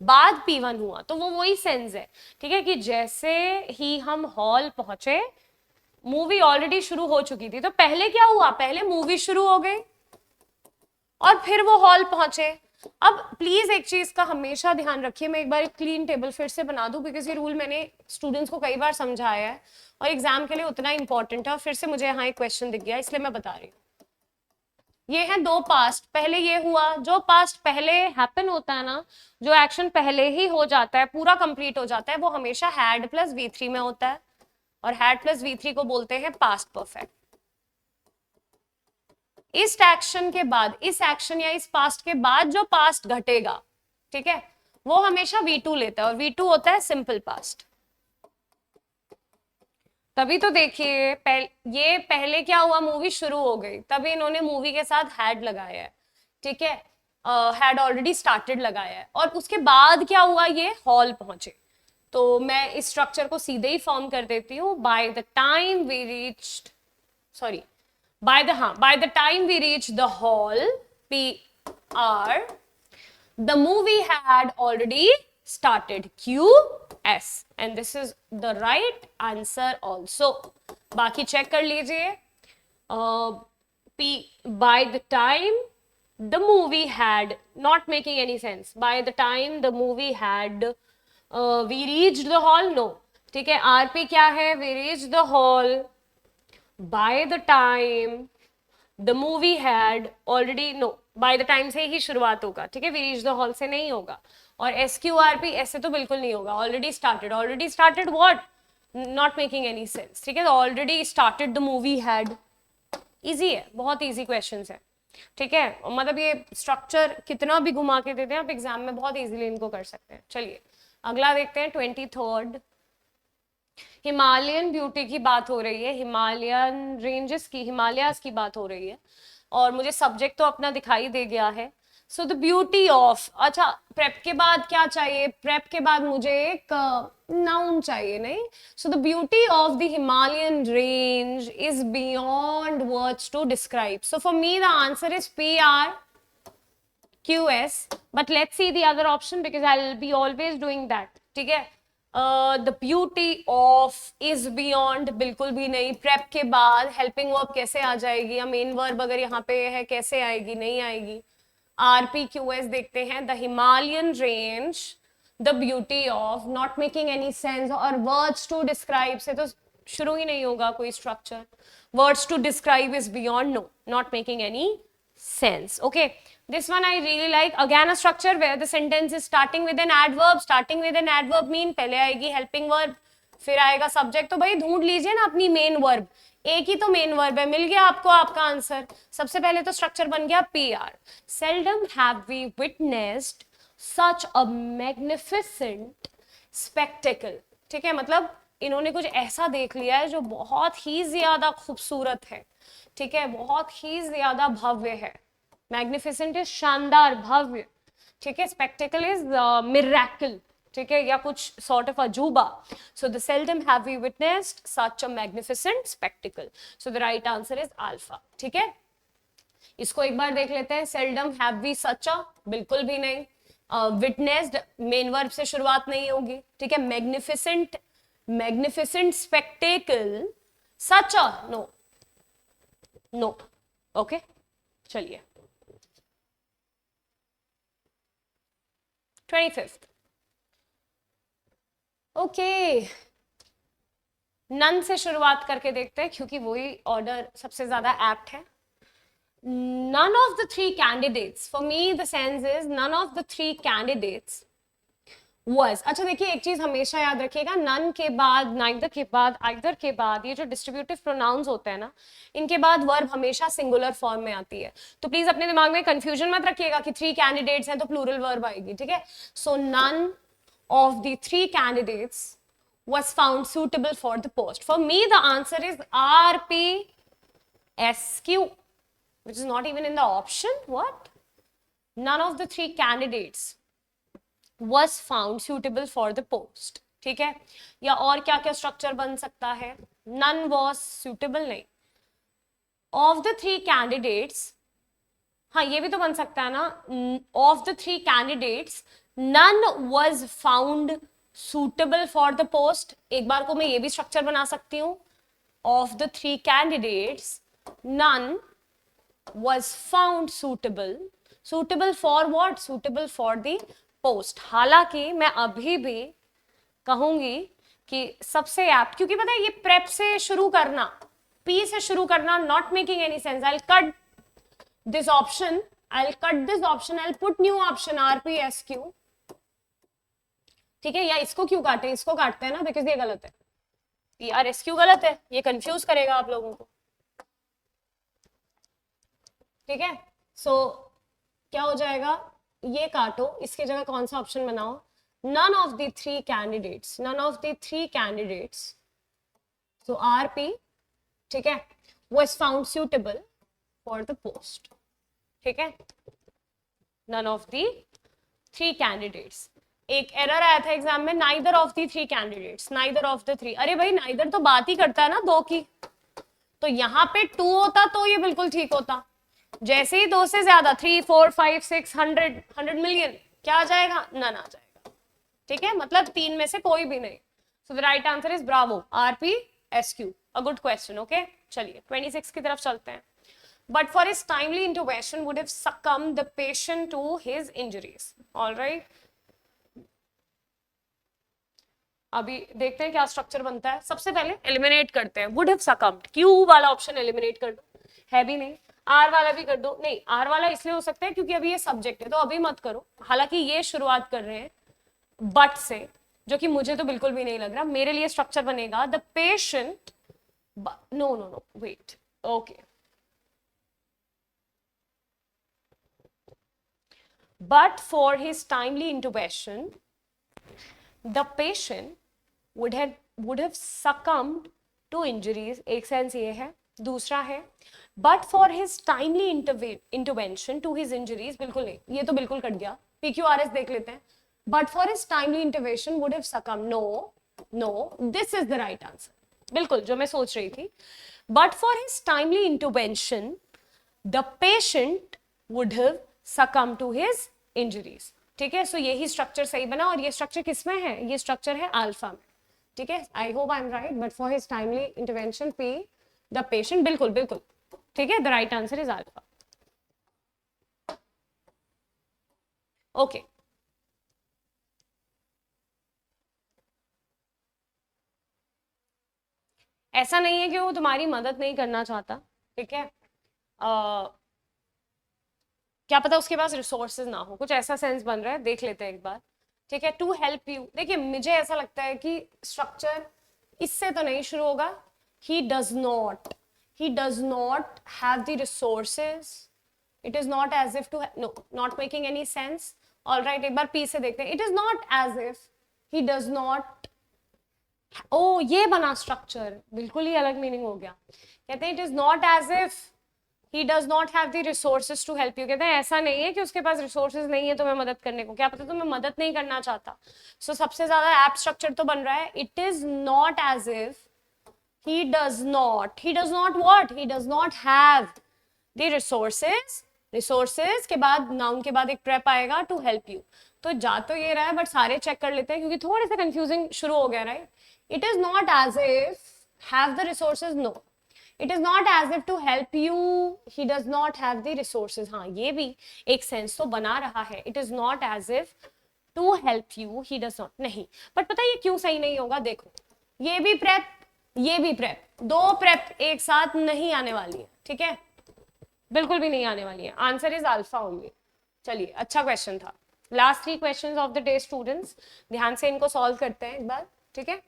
बाद P1 हुआ. तो वो वही सेंस है. ठीक है, कि जैसे ही हम हॉल पहुंचे, मूवी ऑलरेडी शुरू हो चुकी थी, तो पहले क्या हुआ? पहले मूवी शुरू हो गई और फिर वो हॉल पहुंचे. अब प्लीज एक चीज का हमेशा ध्यान रखिए. मैं एक बार एक क्लीन टेबल फिर से बना दूं, बिकॉज ये रूल मैंने स्टूडेंट्स को कई बार समझाया है और एग्जाम के लिए उतना इंपॉर्टेंट है. और फिर से मुझे यहाँ एक क्वेश्चन दिख गया, इसलिए मैं बता रही हूँ. ये है दो पास्ट. पहले ये हुआ, जो पास्ट पहले हैपन होता है ना, जो एक्शन पहले ही हो जाता है, पूरा कंप्लीट हो जाता है, वो हमेशा हैड प्लस V3 में होता है. और हैड प्लस V3 को बोलते हैं पास्ट परफेक्ट. इस एक्शन के बाद, इस एक्शन या इस पास्ट के बाद जो पास्ट घटेगा, ठीक है, वो हमेशा V2 लेता है. और V2 होता है सिंपल पास्ट. तभी तो देखिए ये पहले क्या हुआ? मूवी शुरू हो गई, तभी इन्होंने मूवी के साथ हैड लगाया है. ठीक है, हैड ऑलरेडी स्टार्टेड लगाया है. और उसके बाद क्या हुआ? ये हॉल पहुंचे. तो मैं इस स्ट्रक्चर को सीधे ही फॉर्म कर देती हूँ. By the time we reached, sorry, by the time we reached the hall, PR, the movie had already started. QS, and this is the right answer also. बाकी चेक कर लीजिए. P, by the time the movie had, not making any sense, by the time the movie had, we reached the hall. No, ठीक है. RP क्या है? We reached the hall by the time the movie had already. No, by the time से ही शुरुआत होगा, ठीक है. We reached the hall से नहीं होगा. और SQRP ऐसे तो बिल्कुल नहीं होगा. Already started what? Not making any sense, ठीक है. Already started the movie had. Easy है, बहुत easy questions है, ठीक है. मतलब ये स्ट्रक्चर कितना भी घुमा के देते हैं आप एग्जाम में, बहुत इजीली इनको कर सकते हैं. चलिए अगला देखते हैं. 23rd, हिमालयन ब्यूटी की बात हो रही है, हिमालयन रेंजेस की, हिमालयाज की बात हो रही है. और मुझे सब्जेक्ट तो अपना दिखाई दे गया है. सो द ब्यूटी ऑफ, अच्छा प्रेप के बाद क्या चाहिए? प्रेप के बाद मुझे एक नाउन चाहिए, नहीं? So the beauty of the Himalayan range is beyond words to describe. So for me the answer is PRQS, but let's see the other option because I'll be always doing that, ठीक है. The beauty of is beyond बिल्कुल भी नहीं. Prep के बाद helping verb कैसे आ जाएगी, या मेन वर्ब अगर यहाँ पे है कैसे आएगी? नहीं आएगी. RPQS देखते हैं. The Himalayan range, the beauty of, not making any sense. और वर्ड्स टू डिस्क्राइब से तो शुरू ही नहीं होगा कोई structure. Words to describe is beyond, no, not making any sense. Okay, this one I really like. Again a structure where the sentence is starting with an adverb. Starting with an adverb mean पहले आएगी helping verb, फिर आएगा subject. तो भाई ढूंढ लीजिए ना अपनी main verb. एक ही तो मेन वर्ब है, मिल गया आपको आपका आंसर. सबसे पहले तो स्ट्रक्चर बन गया PR. Seldom have we witnessed such a magnificent spectacle. ठीक है, मतलब इन्होंने कुछ ऐसा देख लिया है जो बहुत ही ज्यादा खूबसूरत है, ठीक है, बहुत ही ज्यादा भव्य है. मैग्निफिसेंट इज शानदार, भव्य, ठीक है. स्पेक्टेकल इज मिरेकल, ठीक है, या कुछ सॉर्ट ऑफ अजूबा. So the seldom have we witnessed such a magnificent spectacle. So the right answer is alpha, ठीक है. इसको एक बार देख लेते हैं. Seldom have we such a, बिल्कुल भी नहीं. विटनेस्ड मेन वर्ब से शुरुआत नहीं होगी, ठीक है. मैग्निफिसेंट स्पेक्टेकल, सच अ, नो नो. ओके, चलिए 25th. ओके, नन से शुरुआत करके देखते हैं क्योंकि वही ऑर्डर सबसे ज्यादा एप्ट है. None of the three candidates, for me the sense is none of the three candidates was. अच्छा देखिए एक चीज हमेशा याद रखिएगा, नन के बाद, नाइदर के बाद, आइदर के बाद, ये जो डिस्ट्रीब्यूटिव प्रोनाउंस होते हैं ना, इनके बाद वर्ब हमेशा सिंगुलर फॉर्म में आती है. तो प्लीज अपने दिमाग में कंफ्यूजन मत रखिएगा कि 3 कैंडिडेट्स हैं तो प्लूरल वर्ब आएगी, ठीक है. So none of the 3 candidates was found suitable for the post. For me the answer is RPSQ, which is not even in the option. What? None of the 3 candidates was found suitable for the post, ठीक है. या और क्या क्या structure बन सकता है? None was suitable, नहीं. Of the 3 candidates, हाँ ये भी तो बन सकता है ना. Of the 3 candidates, none was found suitable for the post. एक बार को मैं ये भी स्ट्रक्चर बना सकती हूँ. Of the 3 candidates, none was found suitable. Suitable for what? Suitable for the post. हालांकि मैं अभी भी कहूंगी कि सबसे ऐप्ट, क्योंकि पता है ये प्रेप से शुरू करना, P से शुरू करना, not making any sense. I'll cut this option. I'll put new option RPSQ. ठीक है, या इसको क्यों काटे? इसको काटते हैं ना बिकॉज ये गलत है. PRSQ गलत है, ये कंफ्यूज करेगा आप लोगों को, ठीक है. सो क्या हो जाएगा? ये काटो, इसकी जगह कौन सा ऑप्शन बनाओ? none of the 3 candidates, so RP, ठीक है, was found suitable for the post, ठीक है. none of the 3 candidates. एक एरर आया था एग्जाम में, neither of the 3 candidates, neither of the 3. अरे भाई neither तो बात ही करता है ना 2 की, तो यहाँ पे 2 होता तो ये बिल्कुल ठीक होता. जैसे ही 2 से ज्यादा 3, 4, 5, 6, 100 मिलियन, क्या आ जाएगा? नन आ जाएगा. ठीक है, मतलब 3 में से कोई भी नहीं. So the right answer is Bravo, RPSQ. A good question. Okay, चलिए 26 की तरफ चलते हैं. But for his timely intervention would have succumbed the patient to his injuries. All right. अभी देखते हैं क्या स्ट्रक्चर बनता है. सबसे पहले एलिमिनेट करते हैं. वुड हैव सकम्ड, क्यू वाला ऑप्शन एलिमिनेट कर दो, है भी नहीं. आर वाला भी कर दो. नहीं, आर वाला इसलिए हो सकता है क्योंकि अभी ये सब्जेक्ट है, तो अभी मत करो. हालांकि ये शुरुआत कर रहे हैं बट से, जो कि मुझे तो बिल्कुल भी नहीं लग रहा. मेरे लिए स्ट्रक्चर बनेगा the patient. No no no, wait. Okay, but for his timely intervention the patient would have succumbed to injuries. एक सेंस ये है. दूसरा है but for his timely intervention to his injuries. बिल्कुल नहीं, ये तो बिल्कुल कट गया. PQRS देख लेते हैं. but for his timely intervention would have succumbed. no, this is the right answer. बिल्कुल जो मैं सोच रही थी. but for his timely intervention the patient would have succumbed to his injuries. ठीक है, सो यही स्ट्रक्चर सही बना. और ये स्ट्रक्चर किसमें है? ये स्ट्रक्चर है अल्फा में. ठीक है, I hope I am right. But for his timely intervention P the patient. बिल्कुल बिल्कुल ठीक है, the right answer is alpha. Okay, ऐसा नहीं है कि वो तुम्हारी मदद नहीं करना चाहता. ठीक है, क्या पता उसके पास रिसोर्सेज ना हो, कुछ ऐसा सेंस बन रहा है. देख लेते हैं एक बार. ठीक है, टू हेल्प यू. देखिए मुझे ऐसा लगता है कि स्ट्रक्चर इससे तो नहीं शुरू होगा. he does not have the resources. it is not as if to no, not making any sense. all right, एक बार P से देखते हैं. it is not as if, he does not. ओ ये बना स्ट्रक्चर, बिल्कुल ही अलग मीनिंग हो गया. कहते हैं it is not as if he does not have the resources to help you. कहते हैं ऐसा नहीं है कि उसके पास रिसोर्सेज नहीं है तुम्हें मदद करने को. क्या पता तुम्हें मदद नहीं करना चाहता. सो सबसे ज्यादा एप्ट स्ट्रक्चर तो बन रहा है it is not as if. he does not what, he does not have the resources के बाद नाउन के बाद एक प्रेप आएगा टू हेल्प यू. तो जा तो ये रहा है, बट सारे चेक कर लेते हैं क्योंकि थोड़े से कंफ्यूजिंग शुरू हो गया. Right, it is not as if have the resources. No, it is not as if to help you, he does not have the resources. हाँ, ये भी एक सेंस तो बना रहा है. It is not as if to help you, he does not. नहीं, but पता है ये क्यों सही नहीं होगा. देखो, ये भी प्रेप, ये भी प्रेप, दो प्रेप एक साथ नहीं आने वाली है. ठीक है, बिल्कुल भी नहीं आने वाली है. Answer is alpha only. चलिए, अच्छा क्वेश्चन था. Last 3 questions of the day students, ध्यान से इनको सॉल्व करते हैं एक बार. ठीक है,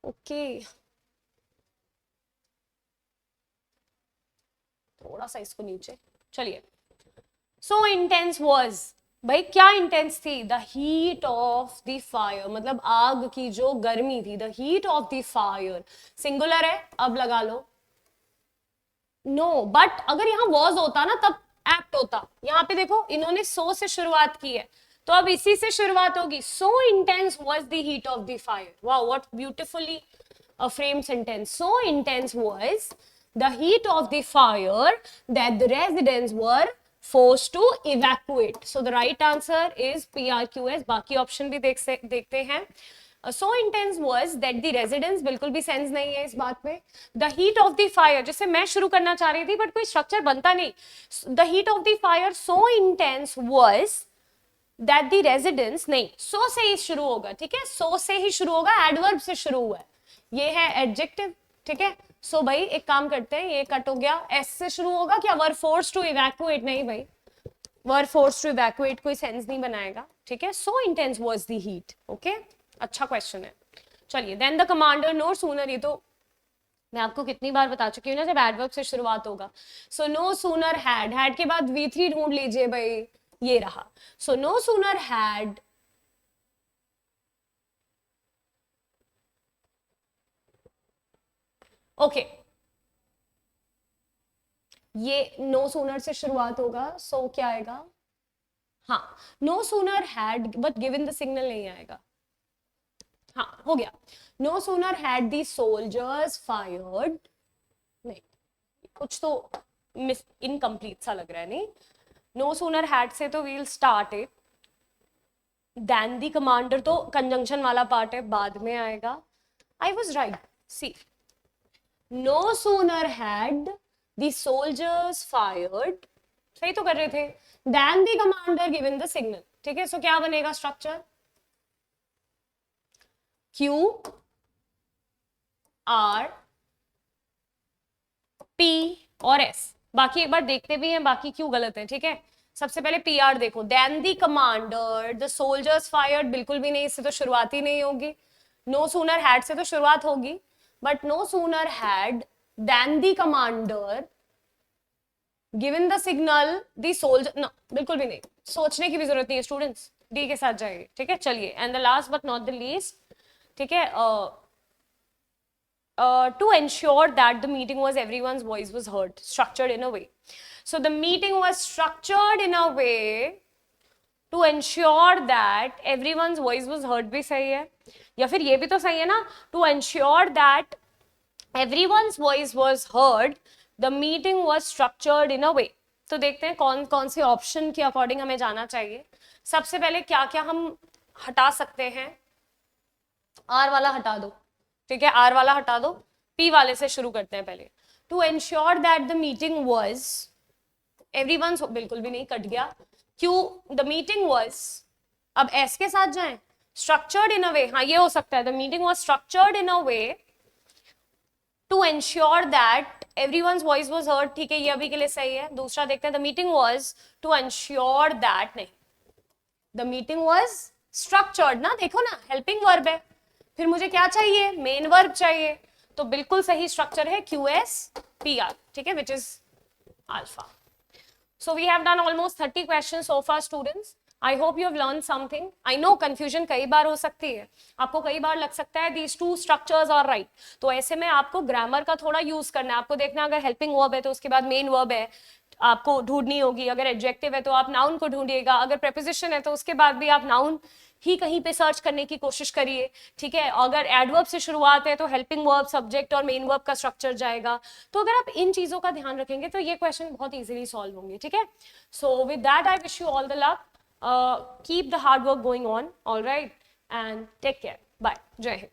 ओके. थोड़ा सा इसको नीचे. चलिए, सो इंटेंस वाज, भाई क्या इंटेंस थी? The heat of the fire, मतलब आग की जो गर्मी थी. The heat of the fire singular है, अब लगा लो. नो, बट अगर यहाँ वॉज होता ना तब एक्ट होता. यहाँ पे देखो इन्होंने सो से शुरुआत की है, तो अब इसी से शुरुआत होगी. सो intense was the heat of the fire. Wow, what beautifully frame sentence. So intense was the heat of the fire that the residents were forced to evacuate. So the right answer is PRQS. बाकी option भी देखते हैं. So intense was that the residents, बिल्कुल भी sense नहीं है इस बात में. The heat of the fire, जिससे मैं शुरू करना चाह रही थी बट कोई स्ट्रक्चर बनता नहीं. The heat of the fire so intense was that the residents, नहीं, so से ही शुरू होगा. ठीक है, so से ही शुरू होगा, एडवर्ब से शुरू हुआ है. ये है एडजेक्टिव. ठीक है, सो भाई एक काम करते हैं, ये कट हो गया. एस से शुरू होगा क्या? Were force to evacuate. नहीं भाई, वर फोर्स टू इवैक्यूएट कोई सेंस नहीं बनाएगा. ठीक है, so intense was the heat. Okay, अच्छा क्वेश्चन है. चलिए, then the commander no sooner, ये तो मैं आपको कितनी बार बता चुकी हूँ ना, जब एडवर्ब से शुरुआत होगा. सो नो सूनर हैड के बाद V3 ढूंढ लीजिए भाई, ये रहा. So no sooner had, okay, ये नो सूनर से शुरुआत होगा. सो क्या आएगा? हाँ, no sooner had, but given the signal नहीं आएगा. हाँ, हो गया. No sooner had the soldiers fired. नहीं, कुछ तो मिस, इनकम्प्लीट सा लग रहा है. नहीं, नो सूनर हैड से तो we'll start it. Then the commander तो कंजंक्शन वाला पार्ट है, बाद में आएगा. I was right. See, no sooner had the soldiers fired, सही तो कर रहे थे, then the commander given the signal. ठीक है, सो क्या बनेगा स्ट्रक्चर? Q R P और S. बाकी एक बार देखते भी हैं बाकी क्यों गलत है. ठीक है, सबसे पहले PR देखो. Then the commander the soldiers fired, बिल्कुल भी नहीं, इससे तो शुरुआत ही नहीं होगी. नो सूनर हैड से तो शुरुआत होगी, but no sooner had then the commander given the signal the soldier, no बिल्कुल भी नहीं, सोचने की भी जरूरत नहीं है स्टूडेंट्स, डी के साथ जाइए. ठीक है, चलिए. And the last but not the least, ठीक है, to ensure that the meeting was everyone's voice was heard, structured in a way. So the meeting was structured in a way to ensure that everyone's voice was heard. भी सही है, या फिर ये भी तो सही है ना, to ensure that everyone's voice was heard, the meeting was structured in a way. तो देखते हैं कौन कौन से ऑप्शन के अकॉर्डिंग हमें जाना चाहिए. सबसे पहले क्या क्या हम हटा सकते हैं? आर वाला हटा दो. ठीक है, आर वाला हटा दो, पी वाले से शुरू करते हैं पहले. To ensure that the meeting was everyone's, बिल्कुल भी नहीं, कट गया. क्यों? द मीटिंग वाज, अब एस के साथ जाएं, स्ट्रक्चर्ड इन अ वे. हाँ, ये हो सकता है, the meeting was structured in a way to ensure that everyone's voice was heard. ठीक है, ये अभी के लिए सही है. दूसरा देखते हैं, the meeting was to ensure that, नहीं, द मीटिंग वाज स्ट्रक्चर्ड ना, देखो ना, हेल्पिंग वर्ब है, फिर मुझे क्या चाहिए? मेन वर्ब चाहिए. तो बिल्कुल सही स्ट्रक्चर है QSPR. ठीक है, which is alpha. So we have done almost 30 questions so far students. I hope you have learn something. I know confusion कई बार हो सकती है, आपको कई बार लग सकता है these two structures are right. तो ऐसे में आपको ग्रामर का थोड़ा यूज करना है. आपको देखना है अगर हेल्पिंग वर्ब है तो उसके बाद मेन वर्ब है आपको ढूंढनी होगी. अगर एडजेक्टिव है तो आप नाउन को ढूंढिएगा. अगर प्रेपोजिशन है तो उसके बाद भी आप नाउन ही कहीं पे सर्च करने की कोशिश करिए. ठीक है, अगर एडवर्ब से शुरुआत है तो हेल्पिंग वर्ब, सब्जेक्ट और मेन वर्ब का स्ट्रक्चर जाएगा. तो अगर आप इन चीजों का ध्यान रखेंगे तो ये क्वेश्चन बहुत इजीली सॉल्व होंगे. ठीक है, so with that I wish you all the luck. Keep the hard work going on. All right, and take care. Bye. जय हिंद.